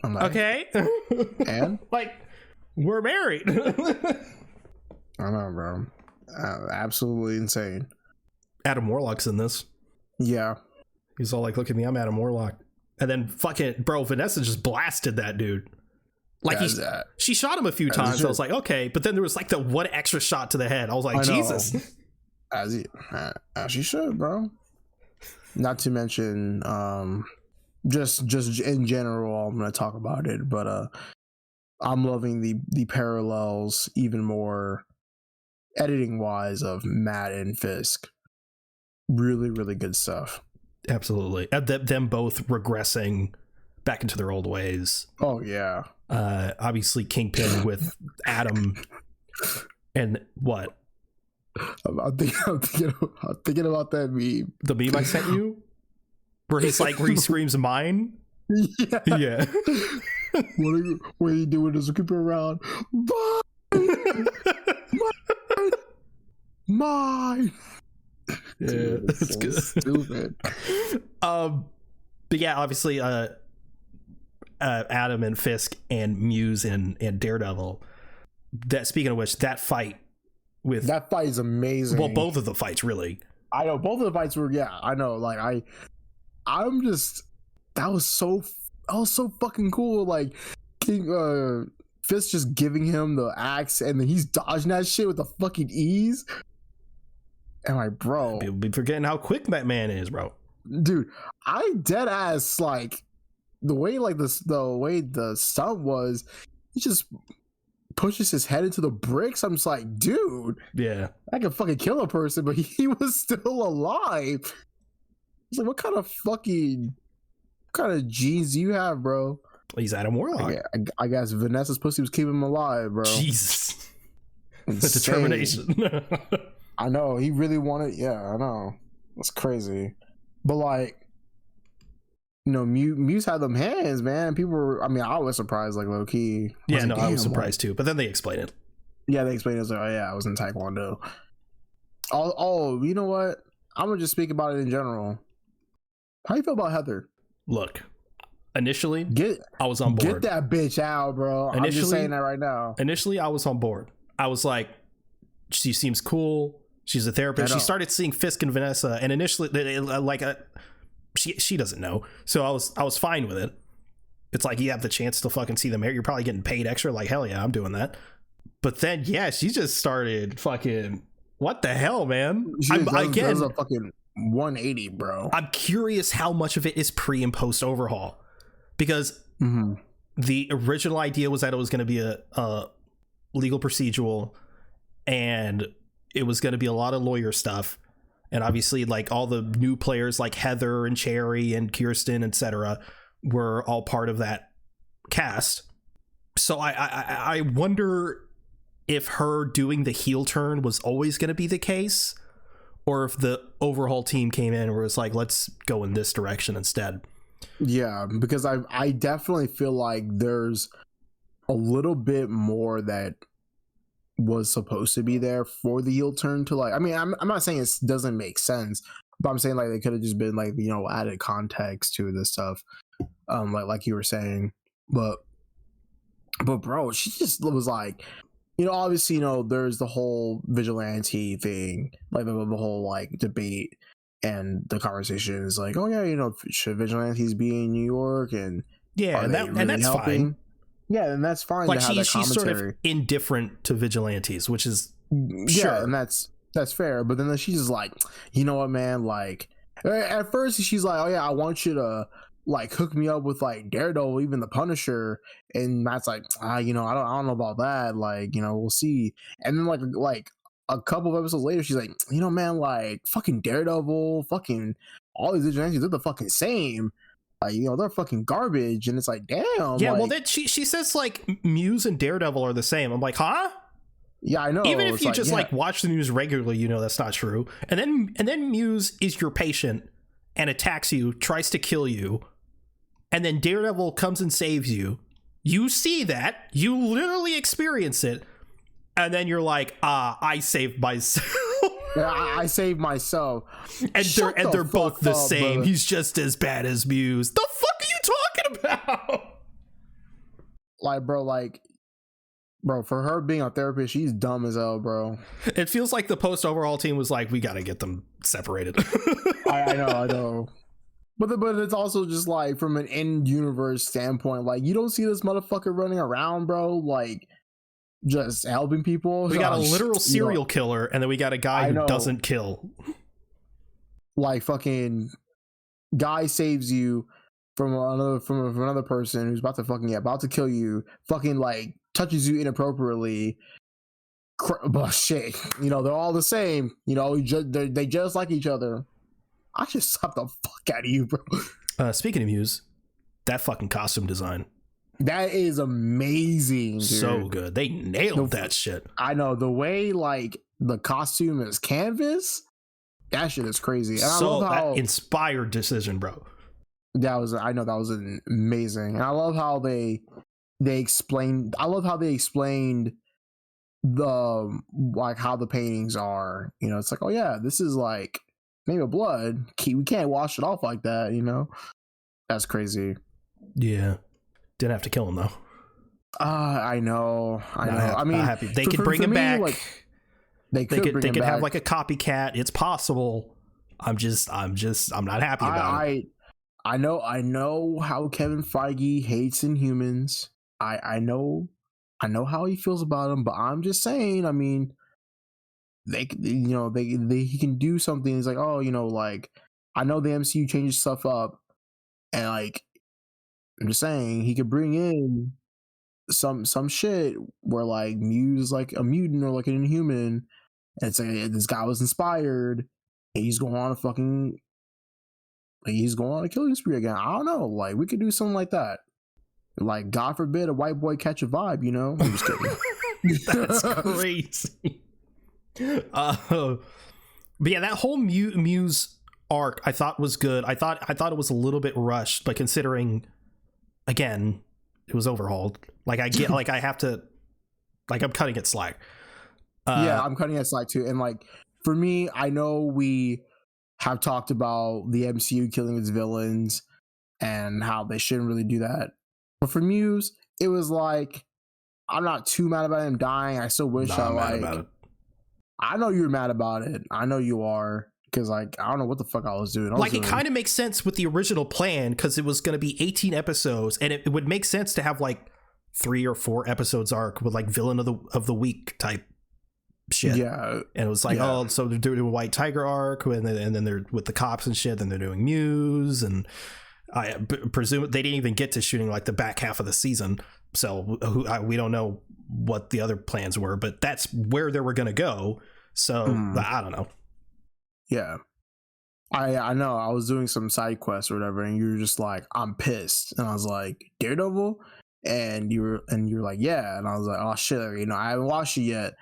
I'm like, okay, and like, we're married. I know, bro. Absolutely insane. Adam Warlock's in this. Yeah. He's all like, look at me, I'm Adam Warlock. And then fucking, bro, Vanessa just blasted that dude. Like, she shot him a few times. I was like, okay. But then there was like the one extra shot to the head. I was like, Jesus. As she should, bro. Not to mention, just in general, I'm going to talk about it. But I'm loving the parallels even more editing-wise of Matt and Fisk. Really, really good stuff. Absolutely. Them both regressing back into their old ways. Oh, yeah. Obviously, Kingpin with Adam and what? I'm thinking about that meme. The meme I sent you? Where he screams mine? Yeah. What are you doing? Just keep it around. Mine. Yeah, that's so good. Stupid. But yeah, obviously, Adam and Fisk and Muse and Daredevil. That, speaking of which, that fight is amazing. Well, both of the fights, really. I know both of the fights were. Yeah, I know. Like I'm just that was so fucking cool. Like King Fist just giving him the axe, and then he's dodging that shit with the fucking ease. And like, bro, People be forgetting how quick that man is, bro. Dude, I dead ass like the way like this, the way the stunt was. He just pushes his head into the bricks. I'm just like, dude, Yeah, I can fucking kill a person, but he was still alive. It's like, what kind of genes do you have, bro? he's Adam Warlock. I guess Vanessa's pussy was keeping him alive, bro. Jesus, the Insane. determination. I know he really wanted. Yeah, I know. That's crazy. But like, you know, Muse had them hands, man. People were. I mean, I was surprised, like low key. Yeah, no, I was surprised too. But then they explain it. Yeah, they explained it. Like, oh yeah, I was in Taekwondo. Oh, you know what? I'm gonna just speak about it in general. How you feel about Heather? Look, initially, I was on Get board. that bitch out, bro. I'm just saying that right now. Initially, I was on board. I was like, she seems cool. She's a therapist. She started seeing Fisk and Vanessa, and initially, she doesn't know. So I was fine with it. It's like you have the chance to fucking see them here. You're probably getting paid extra. Like, hell yeah, I'm doing that. But then, yeah, she just started fucking. What the hell, man? That was a fucking 180, bro. I'm curious how much of it is pre and post overhaul, because the original idea was that it was going to be a legal procedural, and it was going to be a lot of lawyer stuff, and obviously like all the new players like Heather and Cherry and Kirsten, etc., were all part of that cast. So I wonder if her doing the heel turn was always going to be the case, or if the overhaul team came in and was like, let's go in this direction instead. Yeah, because I definitely feel like there's a little bit more that was supposed to be there for the heel turn to like. I mean, I'm not saying it doesn't make sense, but I'm saying like they could have just been like, you know, added context to this stuff, like you were saying. But bro, she just was like, you know, obviously, you know, there's the whole vigilante thing, like the whole like debate, and the conversation is like, oh yeah, you know, should vigilantes be in New York? And yeah, and that's fine. Yeah, and that's fine. Like she's sort of indifferent to vigilantes, which is sure, and that's fair. But then she's just like, you know what, man? Like at first she's like, oh yeah, I want you to like hook me up with like Daredevil, even the Punisher, and Matt's like, you know, I don't know about that. Like, you know, we'll see. And then like a couple of episodes later, she's like, you know, man, like fucking Daredevil, fucking all these vigilantes, they're the fucking same. Like, you know, they're fucking garbage. And it's like, damn. Yeah, like, well, then she says like Muse and Daredevil are the same. I'm like, huh? Yeah, I know. Even if you like, just like watch the news regularly, you know that's not true. And then Muse is your patient and attacks you, tries to kill you, and then Daredevil comes and saves you. You see that, you literally experience it, and then you're like, I saved myself. Yeah, I saved myself. And they're both the same. Brother. He's just as bad as Muse. The fuck are you talking about? Like, bro, for her being a therapist, she's dumb as hell, bro. It feels like the post overhaul team was like, we got to get them separated. I know. But it's also just like from an in-universe standpoint, like you don't see this motherfucker running around, bro, like just helping people. We got a literal serial killer, and then we got a guy who doesn't kill. Like fucking guy saves you from another person who's about to kill you. Fucking like touches you inappropriately. But shit, you know, they're all the same. You know, they just like each other. I just slapped the fuck out of you, bro. Speaking of Muse, that fucking costume design. That is amazing, dude. So good. They nailed that shit. I know. The way, like, the costume is canvas, that shit is crazy. And so I love how, that inspired decision, bro. That was amazing. And I love how they explained the, like, how the paintings are. You know, it's like, oh yeah, this is like made of blood. We can't wash it off like that, you know? That's crazy. Yeah. Didn't have to kill him though. I know. I mean, happy. They could bring him back. Like, they could have like a copycat. It's possible. I'm not happy about it. I know how Kevin Feige hates Inhumans. I know how he feels about them, but I'm just saying. I mean, they he can do something. It's like, oh, like I know the MCU changes stuff up, and like I'm just saying he could bring in some shit where like Muse is like a mutant or like an Inhuman, and it's like this guy was inspired, and he's going on a fucking he's going on a killing spree again. I don't know, like we could do something like that. Like God forbid a white boy catch a vibe, I'm just kidding. That's crazy. But yeah, that whole Muse arc I thought was good. I thought it was a little bit rushed, but considering again it was overhauled. Like I get, like I have to, like I'm cutting it slack. Yeah, I'm cutting it slack too. And like for me, I know we have talked about the MCU killing its villains and how they shouldn't really do that. But for Muse, it was like I'm not too mad about him dying. I still wish I'm mad about it. I know you're mad about it. I know you are. Because, like, I don't know what the fuck I was doing. It kind of makes sense with the original plan because it was going to be 18 episodes, and it would make sense to have, like, 3 or 4 episodes arc with, like, villain of the week type shit. Yeah. And it was like, oh, so they're doing a White Tiger arc, and then they're with the cops and shit, then they're doing Muse, and I presume they didn't even get to shooting, like, the back half of the season, so we don't know what the other plans were, but that's where they were going to go, so I don't know. Yeah, I know. I was doing some side quests or whatever, and you were just like, "I'm pissed," and I was like, "Daredevil," and you were like, "Yeah," and I was like, "Oh shit," I haven't watched it yet,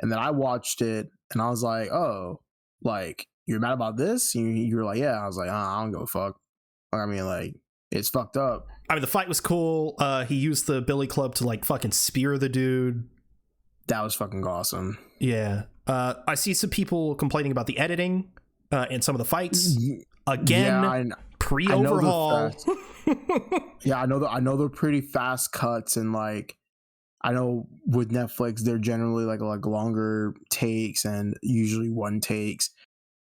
and then I watched it, and I was like, "Oh, like you're mad about this?" And you were like, "Yeah," I was like, "I don't give a fuck." I mean, like it's fucked up. I mean, the fight was cool. He used the Billy Club to like fucking spear the dude. That was fucking awesome. Yeah. I see some people complaining about the editing in some of the fights. Again, pre-overhaul. Yeah, I know they're pretty fast cuts, and like I know with Netflix they're generally like longer takes and usually one takes.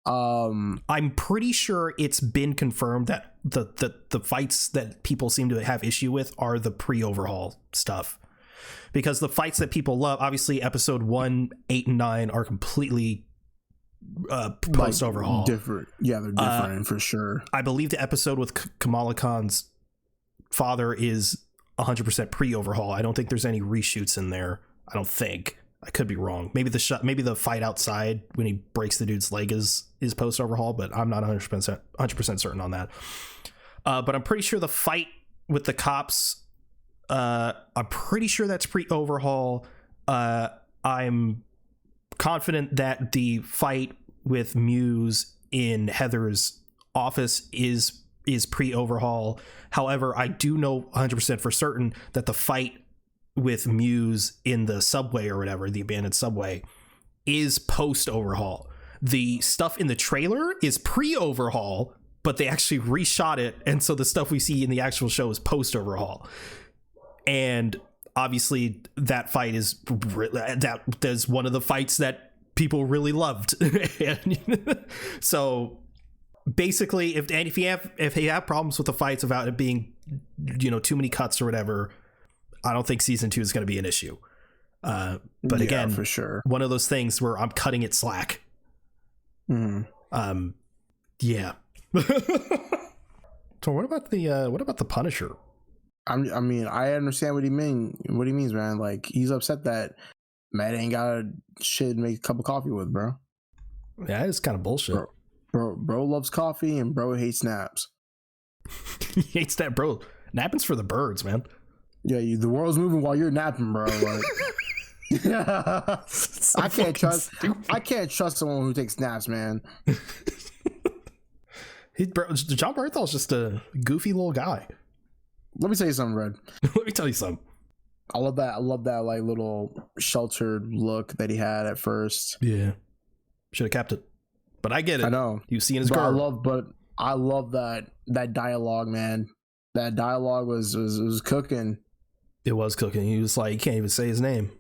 I'm pretty sure it's been confirmed that the fights that people seem to have issue with are the pre-overhaul stuff. Because the fights that people love, obviously episode 1, 8, and 9 are completely post overhaul. Different. Yeah, they're different for sure. I believe the episode with Kamala Khan's father is 100% pre-overhaul. I don't think there's any reshoots in there. I don't think. I could be wrong. Maybe the fight outside when he breaks the dude's leg is post overhaul, but I'm not 100% certain on that. But I'm pretty sure the fight with the cops, I'm pretty sure that's pre-overhaul. I'm confident that the fight with Muse in Heather's office is pre-overhaul. However, I do know 100% for certain that the fight with Muse in the subway or whatever, the abandoned subway, is post-overhaul. The stuff in the trailer is pre-overhaul, but they actually reshot it, and so the stuff we see in the actual show is post-overhaul. And obviously that fight that's one of the fights that people really loved. So basically if you have problems with the fights about it being too many cuts or whatever, I don't think season 2 is going to be an issue. But again, for sure, one of those things where I'm cutting it slack. Yeah. So what about the Punisher? I mean, I understand what he means, man. Like, he's upset that Matt ain't got a shit to make a cup of coffee with, bro. Yeah, it's kind of bullshit. Bro loves coffee, and bro hates naps. He hates that, bro. Napping's for the birds, man. Yeah, the world's moving while you're napping, bro. Like, I can't trust someone who takes naps, man. John Bernthal's just a goofy little guy. Let me tell you something, Red. Let me tell you something. I love that like little sheltered look that he had at first. Yeah, should have kept it, but I get it. I know you see in his garb. I love that dialogue, man. That dialogue was cooking. It was cooking. He was like, he can't even say his name.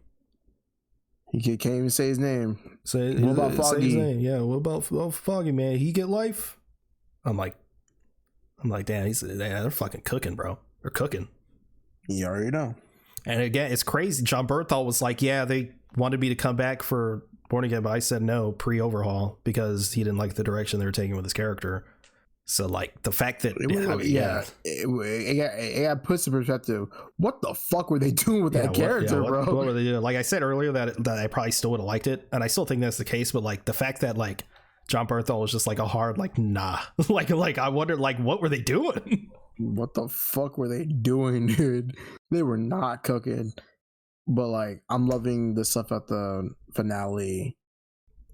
He can't even say his name. What about Foggy? Say his name. Yeah, what about Foggy, man? He get life? I'm like, I'm like, damn, they're fucking cooking, bro. They're cooking. You already know. And again, it's crazy. John Bernthal was like, yeah, they wanted me to come back for Born Again, but I said no pre-overhaul because he didn't like the direction they were taking with his character. So, like, the fact that... It got puts in perspective. What the fuck were they doing with that character, bro? What were they doing? Like I said earlier, that I probably still would have liked it, and I still think that's the case, but, like, the fact that, like, John Bernthal was just, like, a hard, like, nah. like, I wondered, like, what were they doing? What the fuck were they doing, dude? They were not cooking. But, like, I'm loving the stuff at the finale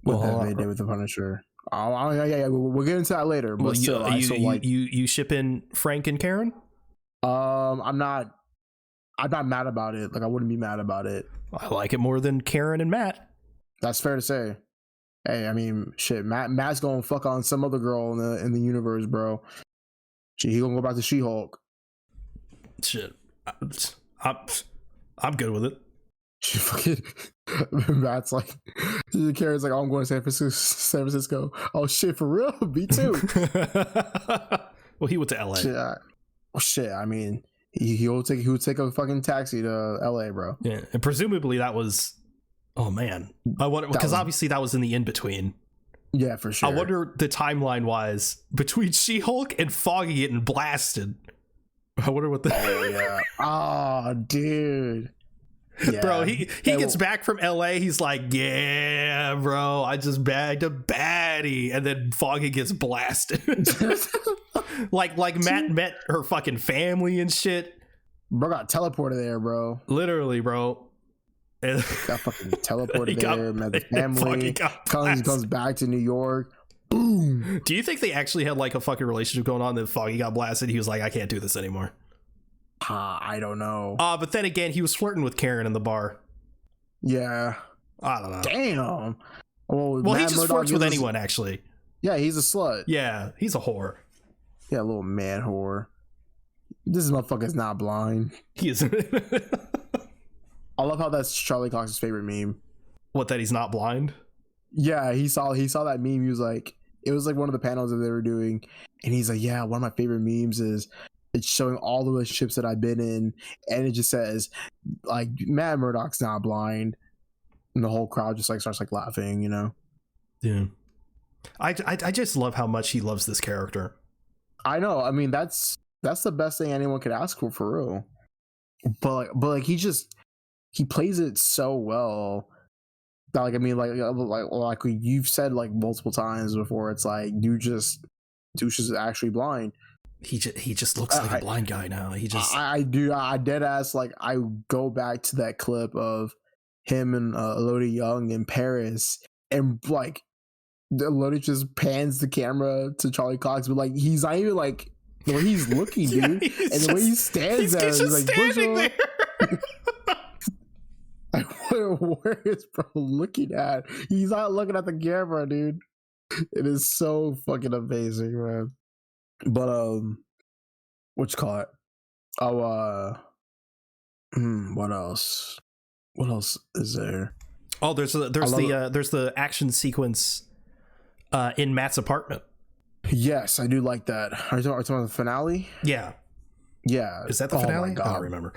with that they did with the Punisher. Yeah, we'll get into that later. But well, still, you ship in Frank and Karen? I'm not mad about it. Like, I wouldn't be mad about it. I like it more than Karen and Matt. That's fair to say. Hey, I mean, shit, Matt's gonna fuck on some other girl in the universe, bro. Shit, he gonna go back to She-Hulk. Shit, I'm good with it. She fucking Matt's like, Karen's like, oh, I'm going to San Francisco. Oh shit, for real? Me too. Well, he went to LA. Shit. I mean, he would take a fucking taxi to LA, bro. Yeah, and presumably that was. Oh man, I wonder because obviously that was in the in between. Yeah, for sure. I wonder the timeline wise between She-Hulk and Foggy getting blasted. I wonder what the. Oh yeah. Oh, dude. Yeah. Bro, he gets back from LA. He's like, yeah, bro, I just bagged a baddie, and then Foggy gets blasted. like Matt met her fucking family and shit. Bro got teleported there, bro. Literally, bro. Got fucking teleported there. Met the family. Comes back to New York. Boom. Do you think they actually had like a fucking relationship going on? That Foggy got blasted. He was like, I can't do this anymore. I don't know. But then again, he was flirting with Karen in the bar. Yeah. I don't know. Damn. Well, he just flirts with anyone, actually. Yeah, he's a slut. Yeah, he's a whore. Yeah, a little man whore. This motherfucker's not blind. He isn't. I love how that's Charlie Cox's favorite meme. What, that he's not blind? Yeah, he saw that meme. He was like, it was like one of the panels that they were doing, and he's like, yeah, one of my favorite memes is it's showing all the relationships that I've been in, and it just says like Matt Murdock's not blind, and the whole crowd just like starts like laughing, you know? Yeah. I just love how much he loves this character. I know. I mean, that's the best thing anyone could ask for real. But he plays it so well. That, like, I mean, like you've said like multiple times before, it's like Douche is actually blind. He just looks like a blind guy now. I dead ass, like, I go back to that clip of him and Elodie Young in Paris, and like Elodie just pans the camera to Charlie Cox, but like he's not even like the way he's looking, dude, and the way he stands there, he's like standing there. Like, where is bro looking at? He's not looking at the camera, dude. It is so fucking amazing, man. But what you call it? Oh, what else? What else is there? Oh, there's the action sequence in Matt's apartment. Yes, I do like that. Are you talking about the finale? Yeah. Is that the finale? I don't remember.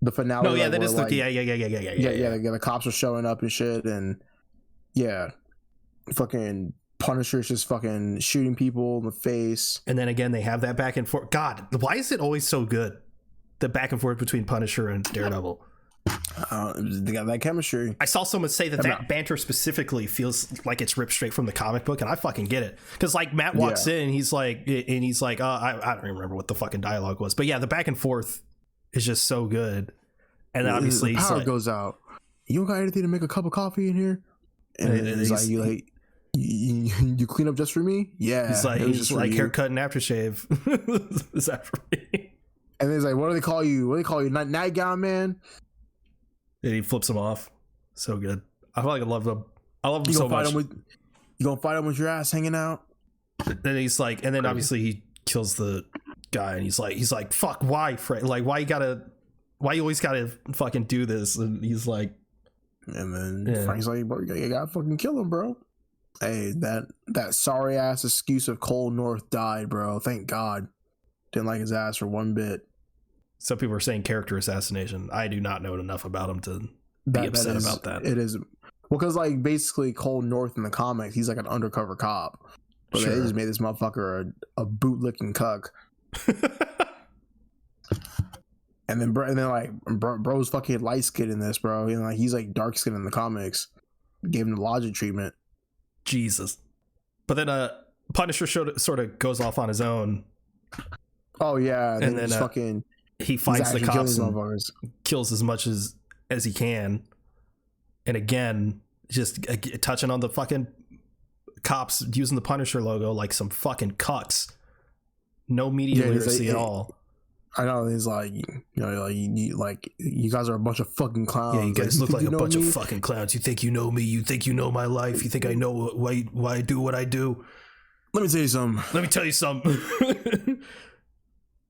The finale. No, yeah, like, that is like, yeah. The cops are showing up and shit, and yeah, fucking Punisher's just fucking shooting people in the face. And then again, they have that back and forth. God, why is it always so good? The back and forth between Punisher and Daredevil. They got that chemistry. I saw someone say that banter specifically feels like it's ripped straight from the comic book, and I fucking get it. Because like Matt walks in, and he's like, I don't even remember what the fucking dialogue was, but yeah, the back and forth is just so good. And then obviously the power goes out. You don't got anything to make a cup of coffee in here? And he's like, you clean up just for me? Yeah. He's like haircut and aftershave. Is that for me? And then he's like, what do they call you? Nightgown man? And he flips him off. So good. I feel like I love him. I love him so much. You gonna fight him with your ass hanging out? Then he's like, and then obviously he kills the guy, and he's like, fuck, why, Fred? Like, why you always gotta fucking do this? And he's like, and then Frank's like, bro, you gotta fucking kill him, bro. Hey, that sorry ass excuse of Cole North died, bro. Thank God. Didn't like his ass for one bit. Some people are saying character assassination. I do not know enough about him to be upset about that. It is. Well, because like basically Cole North in the comics, he's like an undercover cop. But Sure. they just made this motherfucker a bootlicking cuck. and then bro's fucking light skin in this, bro. You know, like he's like dark skin in the comics. Gave him the logic treatment. Jesus. But then Punisher sort of goes off on his own. Oh yeah, and then fucking he fights the cops and kills as much as he can. And again, just touching on the fucking cops using the Punisher logo like some fucking cucks. No media literacy at all. I know, he's like, you know, like you guys are a bunch of fucking clowns. Yeah, you guys look like a bunch of fucking clowns. You think you know me? You think you know my life? You think I know why I do what I do? Let me tell you something.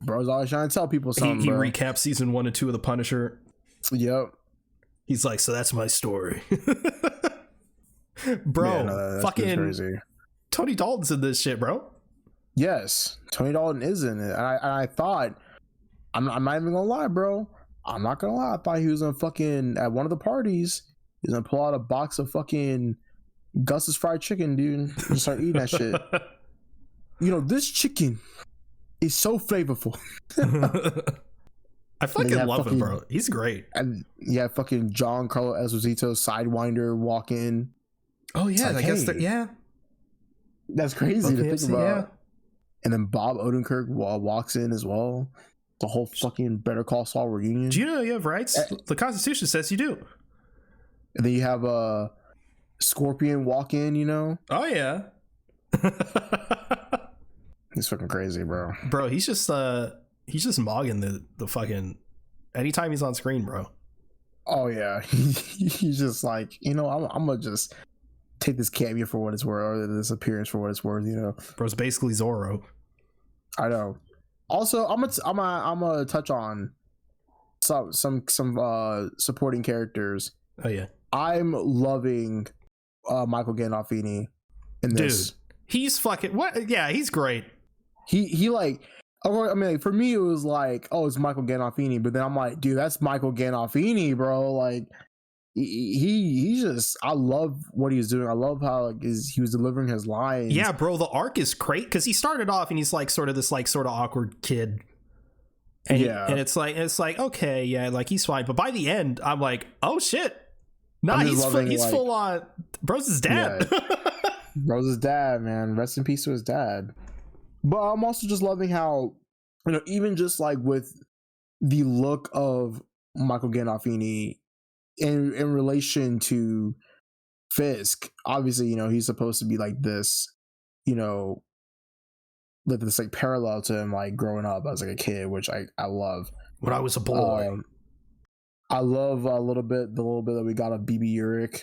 Bro's always trying to tell people something. He recaps season 1 and 2 of The Punisher. Yep. He's like, so that's my story. Bro, yeah, no, fucking crazy. Tony Dalton's in this shit, bro. Yes, Tony Dalton is in it. And I thought, I'm not even gonna lie, bro. I'm not gonna lie. I thought he was gonna fucking, at one of the parties, he's gonna pull out a box of fucking Gus's fried chicken, dude, and start eating that shit. You know, this chicken is so flavorful. I fucking love him, bro. He's great. And yeah, fucking Giancarlo Esposito, Sidewinder, walk in. Oh yeah, like, I guess yeah. That's crazy to think about. Yeah. And then Bob Odenkirk walks in as well. The whole fucking Better Call Saul reunion. Do you know you have rights? The Constitution says you do. And then you have a Scorpion walk in, you know? Oh yeah. He's fucking crazy, bro. Bro, he's just mogging the fucking anytime he's on screen, bro. Oh yeah. He's just like, you know, I'm gonna just take this cameo for what it's worth, or this appearance for what it's worth, you know. Bro's basically Zorro. I know. Also, I'm gonna touch on some supporting characters. Oh yeah. I'm loving Michael Gandolfini in this. Dude, he's fucking what? Yeah, he's great. He like, I mean, like, for me it was like, oh, it's Michael Gandolfini, but then I'm like, dude, that's Michael Gandolfini, bro. Like, he just, I love what he was doing. I love how like he was delivering his lines. Yeah, bro, the arc is great because he started off and he's like sort of this like sort of awkward kid. And yeah, and it's like okay, yeah, like he's fine. But by the end, I'm like, oh shit, nah, he's like, full on. Bro's his dad. Yeah. Bro's his dad, man. Rest in peace to his dad. But I'm also just loving how, you know, even just like with the look of Michael Gandolfini in relation to Fisk, obviously, you know, he's supposed to be like this, you know, this like parallel to him like growing up as like a kid, which I love. When I was a boy. I love the little bit that we got of BB Urich.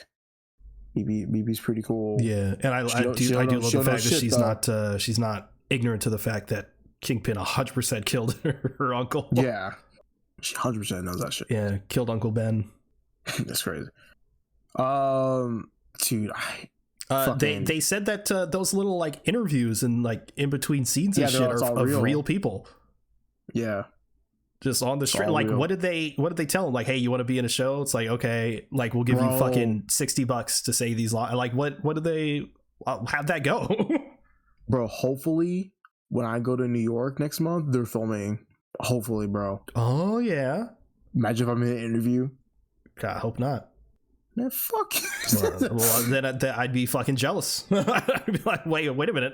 BB's pretty cool. Yeah, and I do love the fact that she's not ignorant to the fact that Kingpin 100% killed her uncle. Yeah, she 100% knows that shit. Yeah, killed Uncle Ben. That's crazy. Dude, they said that those little like interviews and like in between scenes and shit are of real people. Yeah, just on the street. Like, real. What did they tell him? Like, hey, you want to be in a show? It's like, okay, like we'll give you fucking $60 to say these lines. Like, what did they? How'd that go? Bro, hopefully when I go to New York next month, they're filming. Hopefully, bro. Oh yeah. Imagine if I'm in an interview. God, I hope not. Man, fuck. Well, then I'd be fucking jealous. I'd be like, wait a minute.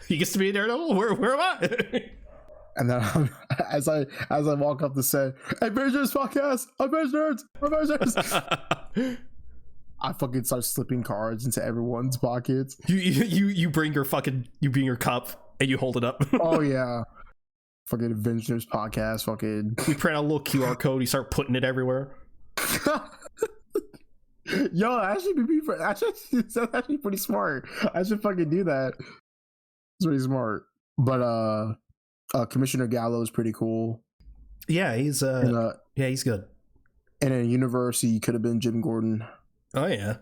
He gets to be a Daredevil? Where am I? And then as I walk up to say, Avengers podcast, Avengers. I fucking start slipping cards into everyone's pockets. You bring your cup and you hold it up. Oh yeah. Fucking Avengenerds podcast, fucking. We print out a little QR code, you start putting it everywhere. Yo, that's actually pretty smart. I should fucking do that. It's pretty smart. But Commissioner Gallo is pretty cool. Yeah, he's he's good. And in a universe, he could have been Jim Gordon. Oh yeah.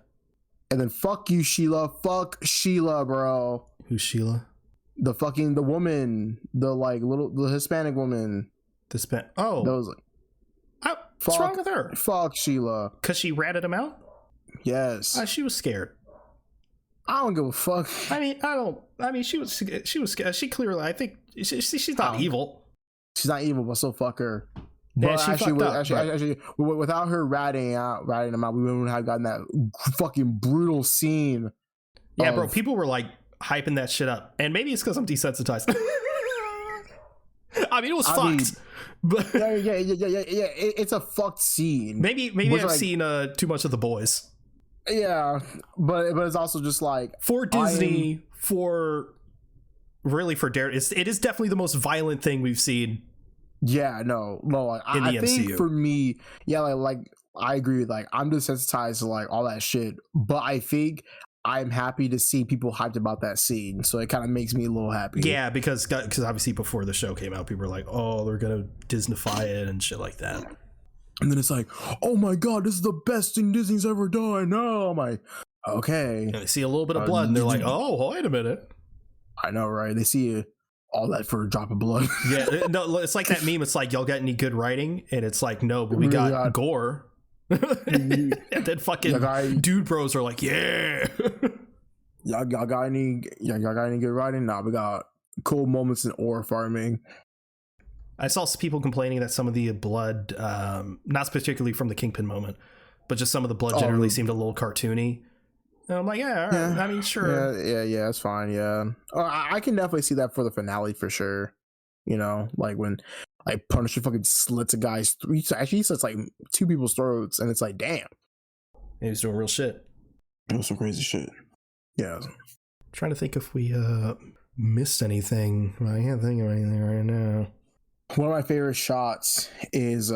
And then fuck you, Sheila. Fuck Sheila, bro. Who's Sheila? The woman, the Hispanic woman. Oh, that was like, what's wrong with her? Fuck Sheila. Because she ratted him out? Yes. She was scared. I don't give a fuck. She was scared. She clearly, I think she's not evil. She's not evil, but so fuck her. Yeah, but actually, without her ratting him out, we wouldn't have gotten that fucking brutal scene. Yeah, bro. People were like hyping that shit up, and maybe it's because I'm desensitized. I mean, it was fucked. But yeah. It's a fucked scene. Maybe I've seen too much of The Boys. Yeah, but it's also just like for Disney, for Daredevil. It is definitely the most violent thing we've seen. Yeah, no. I think MCU. For me, yeah, like I agree with I'm desensitized to like all that shit, but I think I'm happy to see people hyped about that scene, so it kind of makes me a little happy. Yeah, because obviously before the show came out, people were like, "Oh, they're gonna Disneyfy it and shit like that." And then it's like, "Oh my god, this is the best thing Disney's ever done." No, I'm like, okay. And they see a little bit of blood, and they're like, "Oh, wait a minute." I know, right? They see all that for a drop of blood. Yeah, no, it's like that meme. It's like, y'all got any good writing? And it's like, no, but we got gore. And then fucking dude bros are like, yeah. y'all got any good writing? Nah, we got cool moments in ore farming. I saw some people complaining that some of the blood, not particularly from the Kingpin moment, but just some of the blood generally seemed a little cartoony. And I'm like, yeah, all right. I mean, sure. Yeah, it's fine. Yeah. I can definitely see that for the finale for sure. You know, like when Punisher fucking slits a guy's throat. Actually, he slits like two people's throats, and it's like, damn. He was doing real shit. It was some crazy shit. Yeah. Trying to think if we missed anything. I can't think of anything right now. One of my favorite shots is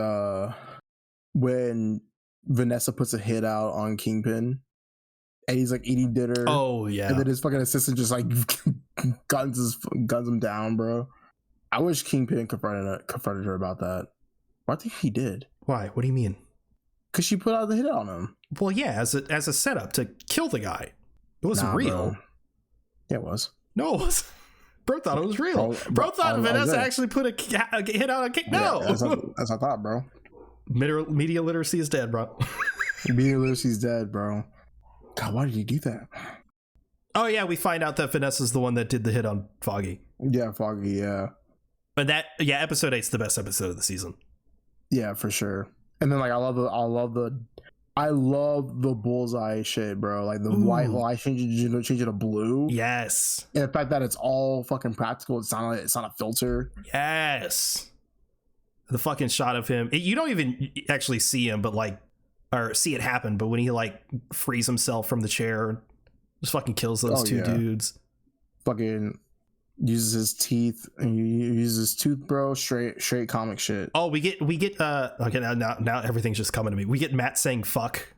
when Vanessa puts a hit out on Kingpin. And he's like eating dinner. Oh yeah. And then his fucking assistant just like guns him down, bro. I wish Kingpin confronted her about that. I think he did. Why? What do you mean? Because she put out the hit on him. Well, yeah, as a setup to kill the guy. It wasn't real. Bro. Yeah, it was. No, it was. Bro thought it was real. Bro thought Vanessa actually put a hit out on King. No, that's what I thought, bro. Media literacy is dead, bro. Media literacy is dead, bro. God, why did you do that? Oh yeah, we find out that Vanessa's the one that did the hit on Foggy. Yeah, Foggy, yeah. But episode 8's the best episode of the season. Yeah, for sure. And then like I love the bullseye shit, bro. Like the white light change it to blue. Yes. And the fact that it's all fucking practical. It's not a filter. Yes. The fucking shot of him. You don't even actually see him, but or see it happen, but when he frees himself from the chair, just fucking kills those two dudes. Fucking uses his teeth and he uses his tooth, bro. Straight comic shit. Oh, we get okay, now everything's just coming to me. We get Matt saying fuck.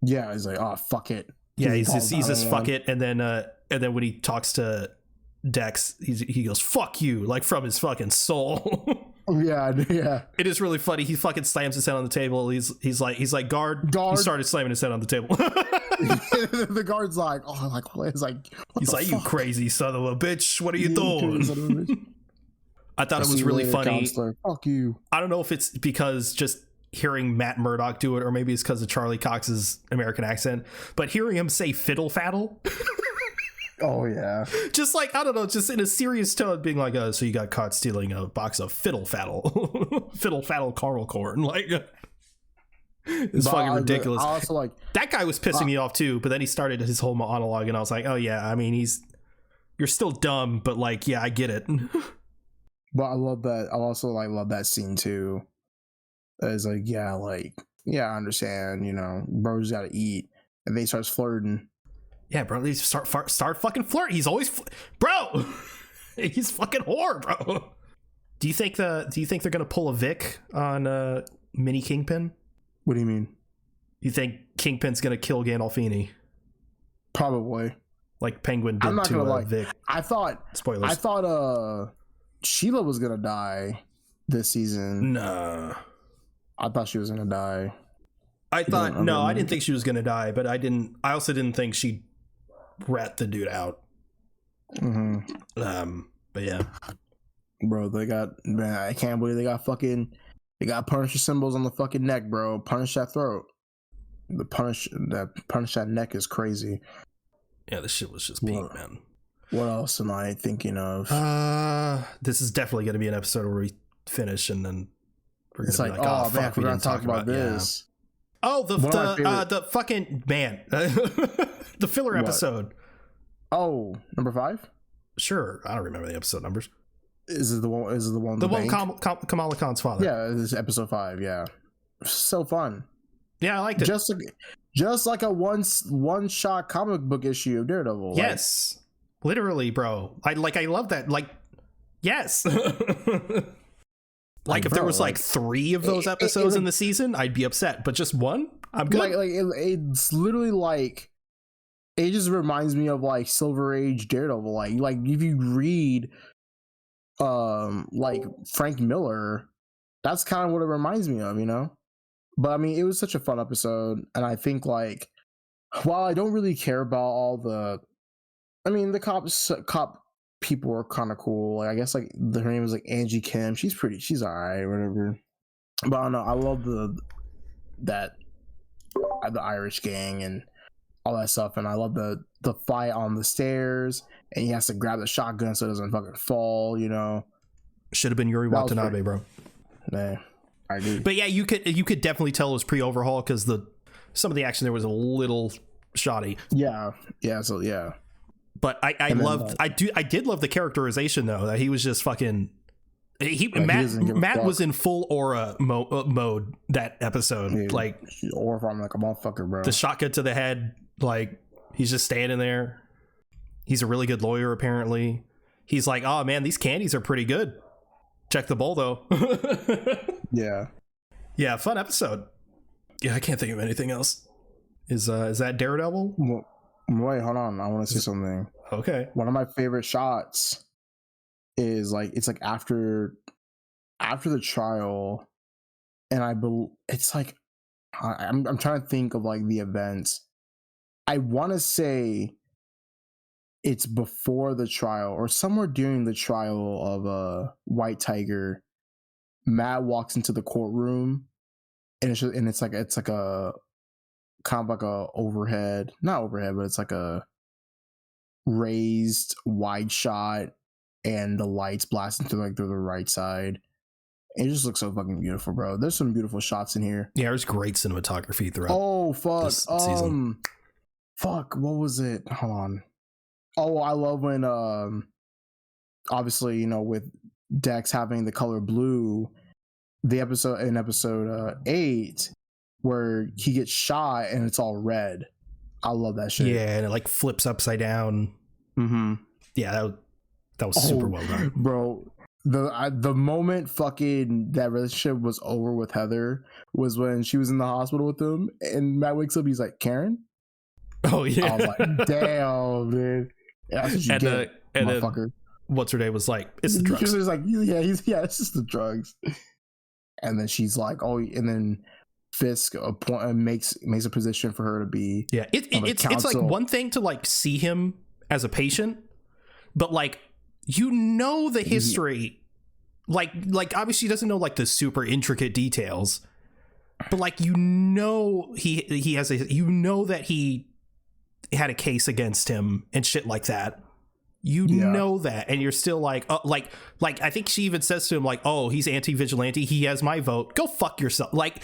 Yeah, he's like, oh fuck it. Yeah, he says fuck it, and then when he talks to Dex, he goes fuck you, like from his fucking soul. Yeah. It is really funny. He fucking slams his head on the table. He's like guard. He started slamming his head on the table. The guard's like, oh, like what? He's like, you crazy son of a bitch, what are you doing? I thought it was really funny. Counselor. Fuck you. I don't know if it's because just hearing Matt Murdock do it, or maybe it's because of Charlie Cox's American accent, but hearing him say fiddle faddle. Oh yeah, just I don't know, just in a serious tone, being like, so you got caught stealing a box of fiddle faddle caramel corn, it's fucking ridiculous. I also that guy was pissing me off too, but then he started his whole monologue and I was like, oh yeah, I mean you're still dumb, but yeah, I get it. But I love that. I also love that scene too. It's yeah, I understand, bro's gotta eat, and then he starts flirting. Yeah, bro, they start fucking flirting. He's always bro. He's fucking whore, bro. Do you think they're gonna pull a Vic on mini Kingpin? What do you mean? You think Kingpin's gonna kill Gandolfini? Probably, like Penguin did. I'm not gonna lie. Vic. I thought spoilers. I thought Sheila was gonna die this season. Nah, I thought she was gonna die. I thought I didn't think she was gonna die, but I also didn't think she'd rat the dude out. But yeah, bro, I can't believe they got Punisher symbols on the fucking neck, bro. Punish that throat. Punish that neck is crazy. Yeah, this shit was just peak, man. What else am I thinking of? This is definitely going to be an episode where we finish and then we're going to be like, oh man, fuck, we didn't talk about this. Yeah. Oh, the fucking man, the filler episode. Oh, number 5. Sure, I don't remember the episode numbers. Is it the one? Is it the one? The one Kamala Khan's father. Yeah, this is episode 5. Yeah, so fun. Yeah, I liked it. Just like a one shot comic book issue of Daredevil. Yes, literally, bro. I love that. Like, yes. Like, if there was like 3 of those episodes in the season, I'd be upset. But just one, I'm good. It's literally like, it just reminds me of like Silver Age Daredevil. Like if you read, like Frank Miller, that's kind of what it reminds me of, you know. But I mean, it was such a fun episode, and I think like, while I don't really care about all the cop people were kind of cool. Like, I guess like her name was like Angie Kim. She's alright, whatever. But I don't know. I love the Irish gang and all that stuff, and I love the fight on the stairs, and he has to grab the shotgun so it doesn't fucking fall. You know, should have been Yuri Watanabe, bro. Nah, I agree. But yeah, you could definitely tell it was pre-overhaul because some of the action there was a little shoddy. Yeah. So yeah. But I did love the characterization though, that he was just fucking Matt was in full aura mode that episode. Dude, like aura from like a motherfucker, bro. The shotgun to the head, like he's just standing there. He's a really good lawyer apparently. He's like, oh man, these candies are pretty good. Check the bowl though. Yeah, fun episode. Yeah, I can't think of anything else. Is that Daredevil? Well, wait, hold on. I want to say something. Okay. One of my favorite shots is like, it's like after the trial, and it's like, I'm trying to think of like the events. I want to say it's before the trial or somewhere during the trial of White Tiger. Matt walks into the courtroom, and it's like a kind of like a not overhead, but it's like a raised wide shot, and the lights blasting through the right side. It just looks so fucking beautiful, bro. There's some beautiful shots in here. Yeah, there's great cinematography throughout. Oh fuck, this season. Fuck, what was it? Hold on. Oh, I love when obviously, you know, with Dex having the color blue, in episode 8 where he gets shot and it's all red. I love that shit. Yeah, and it like flips upside down. Yeah, that was super well done, bro. The moment fucking that relationship was over with Heather was when she was in the hospital with him, and Matt wakes up. He's like, Karen. Oh yeah. I was like, damn, dude. Yeah, that's what you get, motherfucker. Then, what's her name was like, it's the drugs. She was like, it's just the drugs. And then she's like, oh, and then Fisk makes a position for her to be. Yeah, it's like one thing to like see him as a patient, but like, you know, the history, like obviously he doesn't know like the super intricate details, but like, you know, he has that he had a case against him and shit like that. You know that, and you're still like, like I think she even says to him like, oh, he's anti-vigilante, he has my vote, go fuck yourself. Like,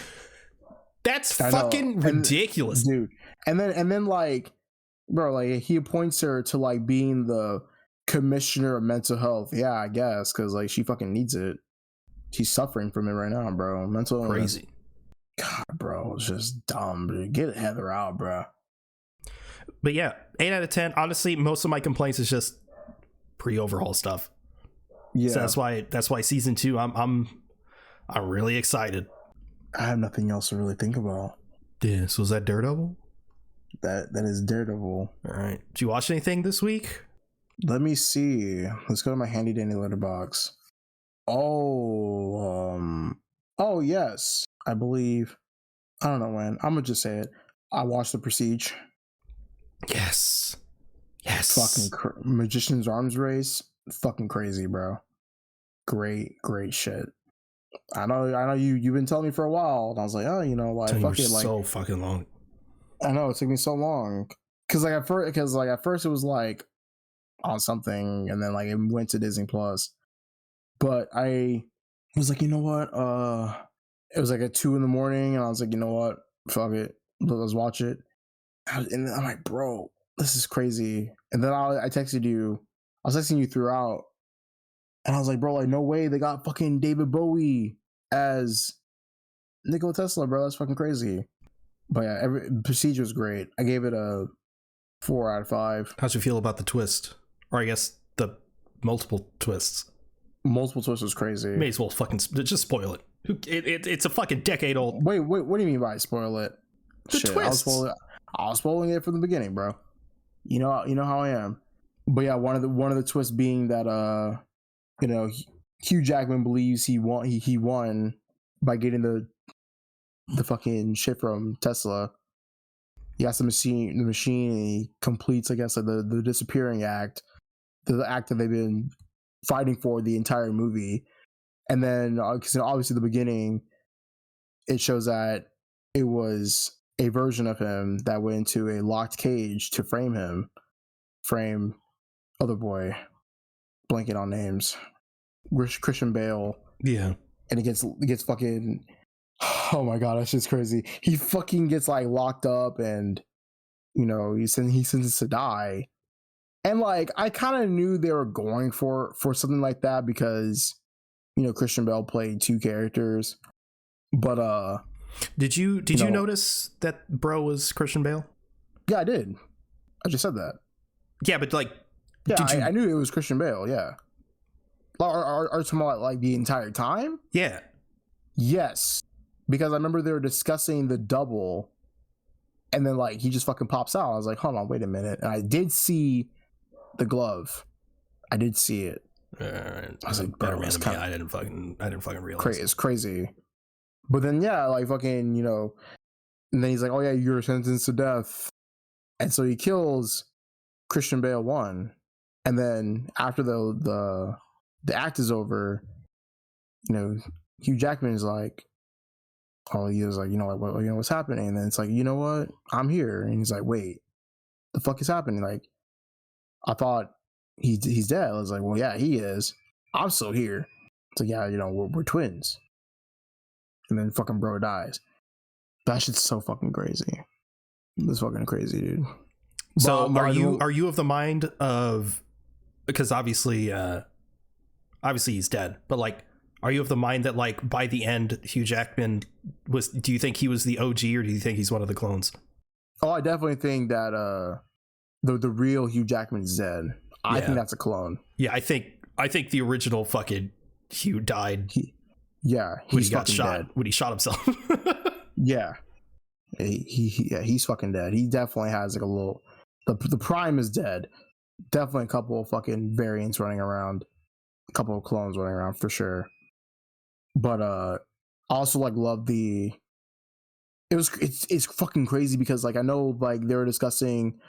that's fucking ridiculous, dude. And then like, bro, like he appoints her to like being the commissioner of mental health. Yeah, I guess, because like she fucking needs it. She's suffering from it right now, bro. Mental crazy. God, bro, it's just dumb, dude. Get Heather out, bro. But yeah, 8 out of 10. Honestly, most of my complaints is just pre-overhaul stuff. Yeah, so that's why season 2. I'm really excited. I have nothing else to really think about. Yeah. So is that Daredevil? That is Daredevil. All right. Did you watch anything this week? Let me see. Let's go to my handy dandy letterbox. Oh yes, I believe I don't know, man. I'm gonna just say it. I watched The Prestige. Yes. Fucking Magician's Arms Race. Fucking crazy, bro. Great shit. I know you've been telling me for a while, and I was like, oh, like, fuck it, like, so fucking long. I know it took me so long, because at first it was like on something, and then like it went to Disney Plus, but I was like, you know what, it was like at 2 a.m, and I was like, you know what, fuck it, let's watch it, and then I'm like, bro, this is crazy, and then I texted you, I was texting you throughout, and I was like, bro, like, no way they got fucking David Bowie as Nikola Tesla, bro, that's fucking crazy. But yeah, Procedure was great. I gave it a 4 out of 5. How'd you feel about the twist? Or I guess the multiple twists. Multiple twists was crazy. May as well fucking just spoil it. It's a fucking decade old. Wait, what do you mean by spoil it? The twist. I was spoiling it from the beginning, bro. You know how I am. But yeah, one of the twists being that Hugh Jackman believes he won by getting the fucking shit from Tesla. He has the machine, and he completes, I guess, like the disappearing act, the act that they've been fighting for the entire movie. And then, because obviously the beginning, it shows that it was a version of him that went into a locked cage to frame other boy, blanking on names, Christian Bale. Yeah. And it gets fucking, oh my god, that's just crazy. He fucking gets like locked up, and he sentenced to die. And like, I kind of knew they were going for something like that, because Christian Bale played 2 characters. But did you notice that bro was Christian Bale? Yeah, I did. I just said that. Yeah, but like, yeah, I knew it was Christian Bale. Yeah. Are you talking about like the entire time? Yeah. Yes, because I remember they were discussing the double, and then like he just fucking pops out. I was like, hold on, wait a minute. And I did see the glove. I did see it. I was like, better man than me. I didn't fucking realize. It's crazy. But then yeah, like fucking, and then he's like, oh yeah, you're sentenced to death. And so he kills Christian Bale 1. And then after the act is over, Hugh Jackman is like, oh, he was like, what's happening? And then it's like, you know what? I'm here. And he's like, wait, the fuck is happening? Like, I thought he's dead. I was like, well, yeah, he is. I'm still here. So yeah, we're twins. And then fucking bro dies. That shit's so fucking crazy. It's fucking crazy, dude. So are you of the mind of, because obviously he's dead, but like, are you of the mind that like by the end Hugh Jackman do you think he was the OG, or do you think he's one of the clones? Oh, I definitely think that the real Hugh Jackman is dead. I think that's a clone. Yeah, I think the original fucking Hugh died. He's fucking dead. When he shot himself. Yeah. He's fucking dead. He definitely has like a little, the Prime is dead. Definitely a couple of fucking variants running around, a couple of clones running around for sure. But I also like love it's fucking crazy, because like I know like they were discussing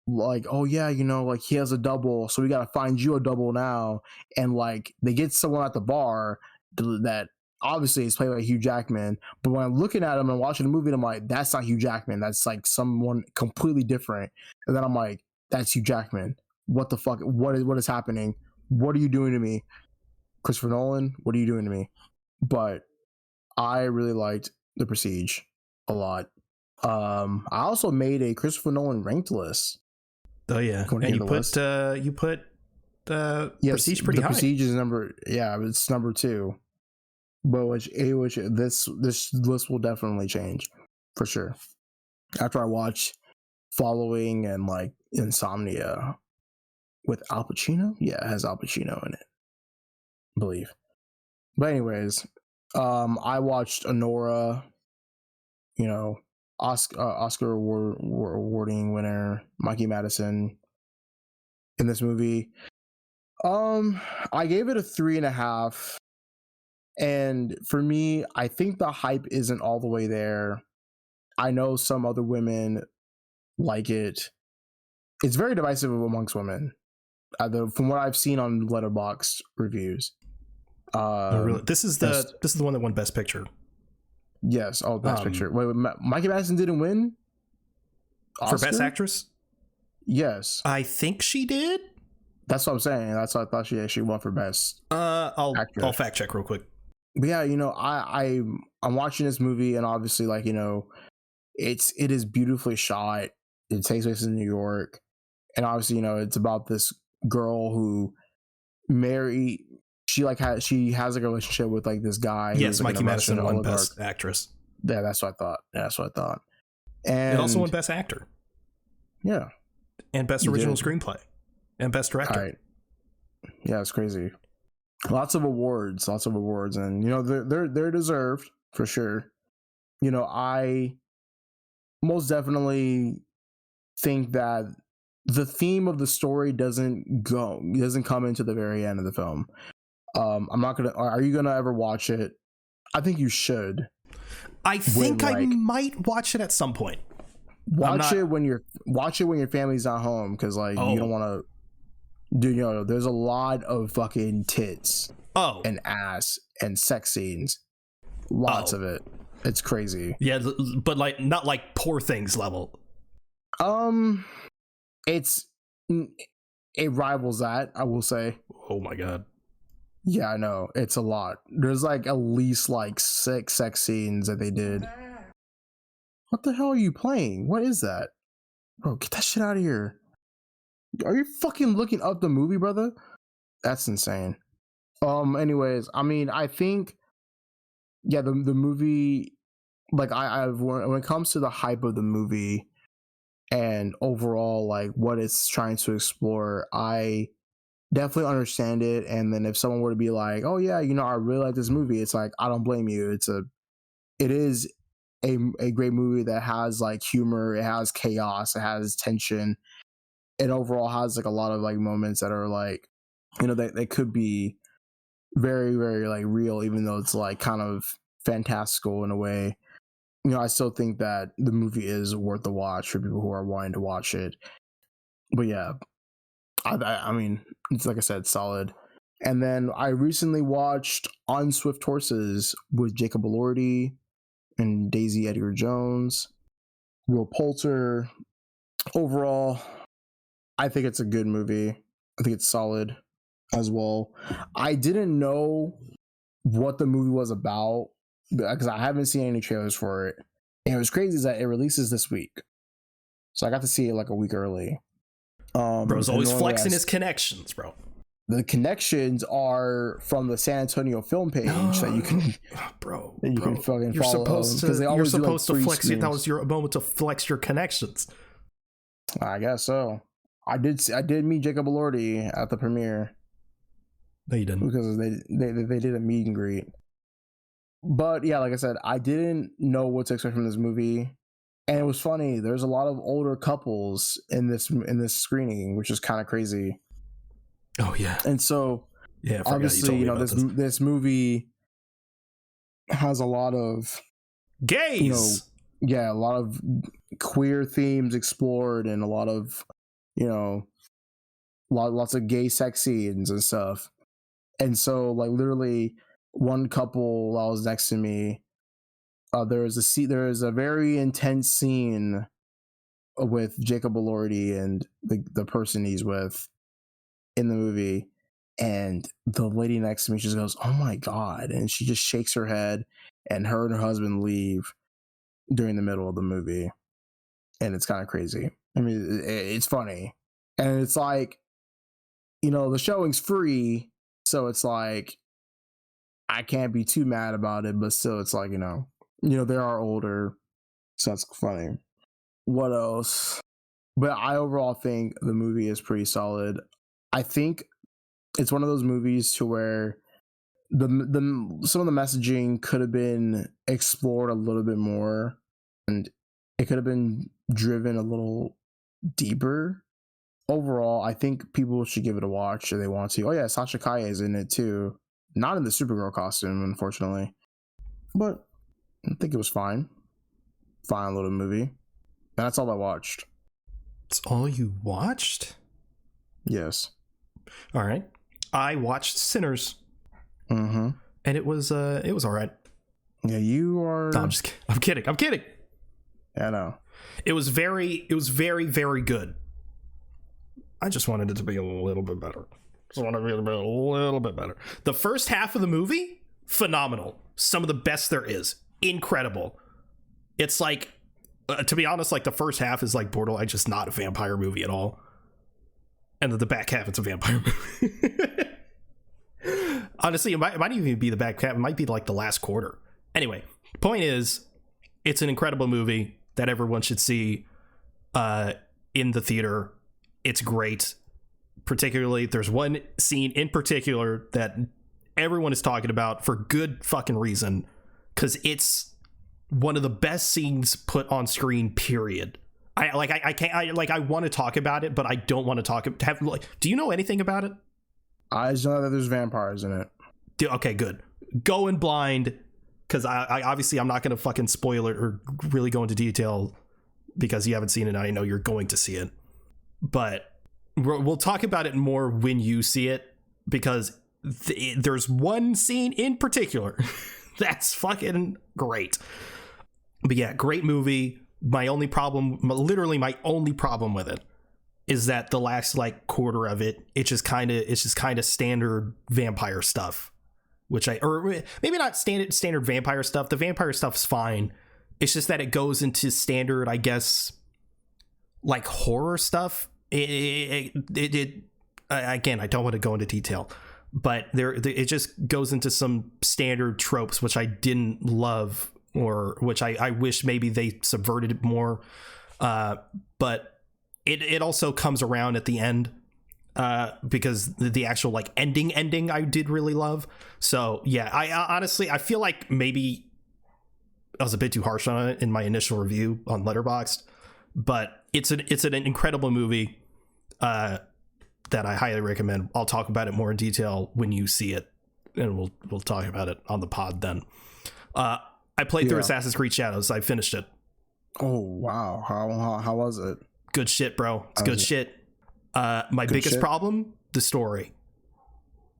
like, oh yeah, like he has a double, so we gotta find you a double now. And like they get someone at the bar that obviously is played by Hugh Jackman, but when I'm looking at him and watching the movie, I'm like, that's not Hugh Jackman, that's like someone completely different. And then I'm like, that's Hugh Jackman. What the fuck? What is happening? What are you doing to me, Christopher Nolan? What are you doing to me? But I really liked The Prestige a lot. I also made a Christopher Nolan ranked list. Oh yeah, and you put Prestige pretty high. Prestige is it's number 2. But which this list will definitely change for sure after I watch Following and like Insomnia with Al Pacino. Yeah, it has Al Pacino in it, I believe. But anyways, I watched Anora, Oscar awarding winner Mikey Madison in this movie. I gave it a 3.5. And for me, I think the hype isn't all the way there. I know some other women like it. It's very divisive amongst women. From what I've seen on Letterboxd reviews. Really? This is the one that won Best Picture. Yes. Oh, Best Picture. Wait, Mikey Madison didn't win Oscar? For Best Actress. Yes, I think she did. That's what I'm saying. That's what I thought she actually won for Best. I'll fact check real quick. But yeah, I'm watching this movie, and obviously, like, it is beautifully shot. It takes place in New York, and obviously, it's about this girl who she has like a relationship with like this guy. Yes, Mikey Madison won Best Actress. Yeah, that's what I thought. And it also won Best Actor. Yeah, and Best Original Screenplay, and Best Director. Right. Yeah, it's crazy. Lots of awards, and they're deserved for sure. I most definitely think that the theme of the story doesn't come into the very end of the film. I'm not gonna. Are you gonna ever watch it? I think you should. I think I might watch it at some point. Watch it when your family's not home, because you don't want to. There's a lot of fucking tits. And ass and sex scenes. Lots of it. It's crazy. Yeah, but not like Poor Things level. It rivals that, I will say. Oh my god. Yeah, I know. It's a lot. There's like at least like 6 sex scenes that they did. What the hell are you playing? What is that? Bro, get that shit out of here. Are you fucking looking up the movie, brother? That's insane. Anyways, I think, yeah, the movie, like, when it comes to the hype of the movie and overall, like, what it's trying to explore, I definitely understand it. And then if someone were to be like, oh yeah, I really like this movie, it's like, I don't blame you. It is a great movie that has like humor, it has chaos, it has tension, it overall has like a lot of like moments that are like, they could be very, very like real, even though it's like kind of fantastical in a way. I still think that the movie is worth the watch for people who are wanting to watch it. But yeah, I mean, it's like I said, solid. And then I recently watched On Swift Horses with Jacob Elordi and Daisy Edgar Jones, Will Poulter. Overall, I think it's a good movie. I think it's solid as well. I didn't know what the movie was about because I haven't seen any trailers for it. And it was crazy is that it releases this week, so I got to see it like a week early. Bro's always flexing his connections, bro. The connections are from the San Antonio film page that you can, bro. That you can fucking you're follow supposed to. You're supposed to flex. That was your moment to flex your connections. I guess so. I did meet Jacob Elordi at the premiere. No, you didn't, because they did a meet and greet. But yeah, like I said, I didn't know what to expect from this movie, and it was funny. There's a lot of older couples in this screening, which is kind of crazy. Oh yeah, and so yeah, obviously this movie has a lot of gays. A lot of queer themes explored, and a lot of lots of gay sex scenes and stuff. And so, like, literally, one couple that was next to me, there is a very intense scene with Jacob Elordi and the person he's with in the movie, and the lady next to me just goes, "Oh my god!" and she just shakes her head, and her husband leave during the middle of the movie, and it's kind of crazy. I mean, it's funny, and it's like, the showing's free. So it's like, I can't be too mad about it, but still, it's like, they are older, so that's funny. What else? But I overall think the movie is pretty solid. I think it's one of those movies to where the some of the messaging could have been explored a little bit more, and it could have been driven a little deeper. Overall, I think people should give it a watch if they want to. Oh yeah, Sasha Kaye is in it too. Not in the Supergirl costume, unfortunately. But I think it was fine. fine little movie. And that's all I watched. It's all you watched? Yes. All right. I watched Sinners. Mm-hmm. And it was all right. Yeah, you are. No, I'm kidding. Yeah, I know. It was very, very good. I just wanted it to be a little bit better. The first half of the movie, phenomenal. Some of the best there is. Incredible. It's like, to be honest, like the first half is like borderline just not a vampire movie at all. And then the back half, it's a vampire movie. Honestly, it might even be the back half. It might be like the last quarter. Anyway, point is, it's an incredible movie that everyone should see in the theater. It's great. Particularly, there's one scene in particular that everyone is talking about for good fucking reason, because it's one of the best scenes put on screen, period. I want to talk about it, but I don't want to talk. Do you know anything about it? I just know that there's vampires in it. Okay, good. Go in blind, because I obviously I'm not going to fucking spoil it or really go into detail because you haven't seen it and I know you're going to see it. But we'll talk about it more when you see it, because there's one scene in particular that's fucking great. But yeah, great movie. Literally my only problem with it is that the last like quarter of it, it's just kind of standard vampire stuff, or maybe not standard vampire stuff. The vampire stuff's fine. It's just that it goes into standard, I guess, like horror stuff. Again, I don't want to go into detail, but it just goes into some standard tropes, which I didn't love, or which I wish maybe they subverted it more. But it also comes around at the end, because the actual like ending I did really love. So yeah, I honestly, I feel like maybe I was a bit too harsh on it in my initial review on Letterboxd, but it's an incredible movie that I highly recommend. I'll talk about it more in detail when you see it, and we'll talk about it on the pod then. I played through Assassin's Creed Shadows. I finished it. Oh wow, how was it? Good shit, bro. It's good shit. My biggest problem, the story.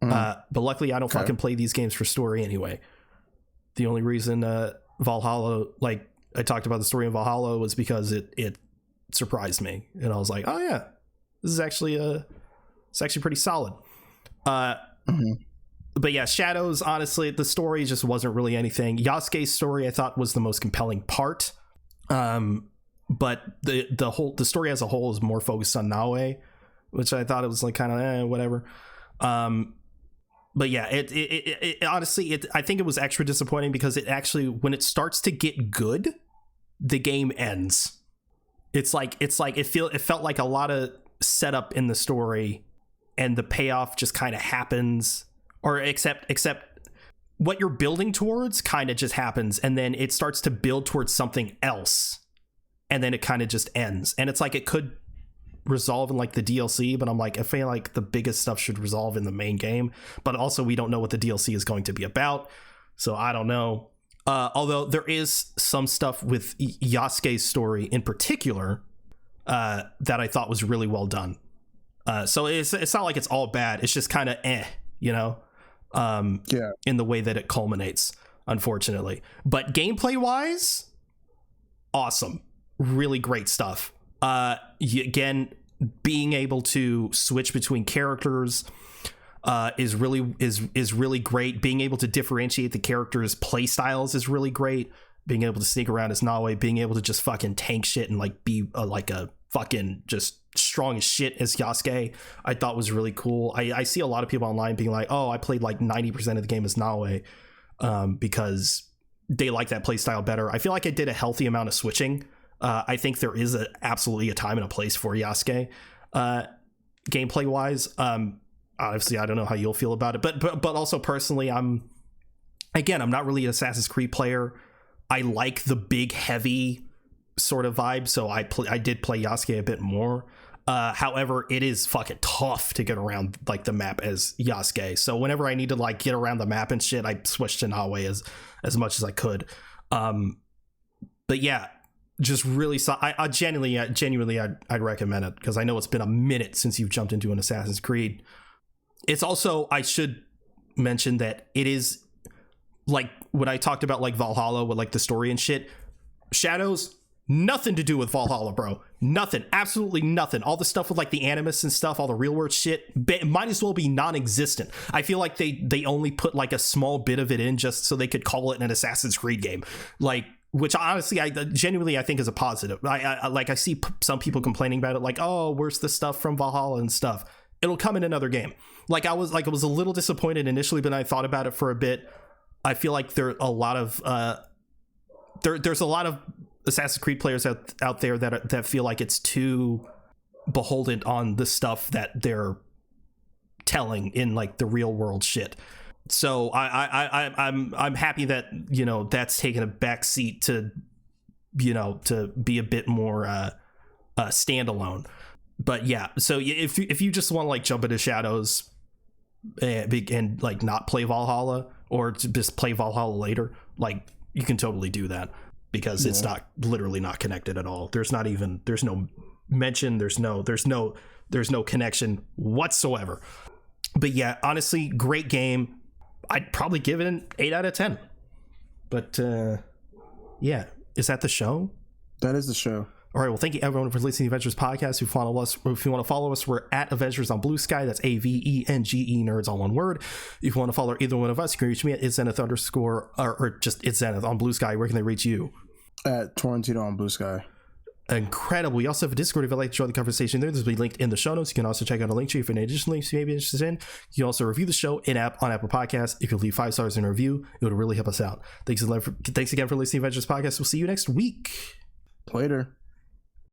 But luckily I don't fucking play these games for story anyway. The only reason Valhalla, like I talked about the story of Valhalla, was because it surprised me, and I was like, oh yeah, this is actually it's actually pretty solid. But yeah, Shadows, honestly, the story just wasn't really anything. Yasuke's story I thought was the most compelling part. But the story as a whole is more focused on Naoe, which I thought it was like kind of whatever. But yeah, it honestly, I think it was extra disappointing because it actually, when it starts to get good, the game ends. It felt like a lot of setup in the story, and the payoff just kind of happens, or except what you're building towards kind of just happens, and then it starts to build towards something else, and then it kind of just ends. And it's like it could resolve in like the DLC, but I'm like, I feel like the biggest stuff should resolve in the main game, but also we don't know what the DLC is going to be about, so I don't know. Although there is some stuff with Yasuke's story in particular that I thought was really well done. So it's not like it's all bad. It's just kind of you know, in the way that it culminates, unfortunately. But gameplay wise, awesome, really great stuff. Again, being able to switch between characters is really great. Being able to differentiate the characters' play styles is really great. Being able to sneak around as Naoe, being able to just fucking tank shit and like be like a fucking just strong as shit as Yasuke, I thought was really cool. I see a lot of people online being like, oh, I played like 90% of the game as Naoe because they like that play style better. I feel like I did a healthy amount of switching. I think there is absolutely a time and a place for Yasuke gameplay wise. Obviously, I don't know how you'll feel about it, but also personally, I'm not really an Assassin's Creed player. I like the big, heavy sort of vibe, so I did play Yasuke a bit more. However, it is fucking tough to get around like the map as Yasuke. So whenever I need to like get around the map and shit, I switched to Naoe as much as I could. But yeah, just really saw. I genuinely, I'd recommend it because I know it's been a minute since you've jumped into an Assassin's Creed. It's also, I should mention that it is like when I talked about like Valhalla with like the story and shit. Shadows, nothing to do with Valhalla, bro. Nothing, absolutely nothing. All the stuff with like the animus and stuff, all the real world shit, might as well be non-existent. I feel like they only put like a small bit of it in just so they could call it an Assassin's Creed game, like, which honestly I genuinely I think is a positive. I see some people complaining about it, like, oh, where's the stuff from Valhalla and stuff. It'll come in another game. I was a little disappointed initially, but I thought about it for a bit. I feel like there's a lot of Assassin's Creed players out there that feel like it's too beholden on the stuff that they're telling in like the real world shit. So I'm happy that, you know, that's taken a backseat to, you know, to be a bit more standalone. But yeah, so if you just want to like jump into Shadows and like not play Valhalla, or to just play Valhalla later, like you can totally do that, because it's not literally not connected at all. There's no mention, there's no connection whatsoever. But yeah, honestly, great game. I'd probably give it an 8 out of 10. But yeah, is that the show? That is the show. All right, well, thank you everyone for listening to the Avengers podcast. If you want to follow us, we're at Avengers on Blue Sky. That's AVENGE nerds, all one word. If you want to follow either one of us, you can reach me at itzenith _ or just itzenith on Blue Sky. Where can they reach you? At Torrentino on Blue Sky. Incredible. We also have a Discord if you'd like to join the conversation there. This will be linked in the show notes. You can also check out a link tree for any additional links you may be interested in. You can also review the show in-app on Apple Podcasts. If you leave 5 stars in a review, it would really help us out. Thanks again for listening to Avengers podcast. We'll see you next week. Later.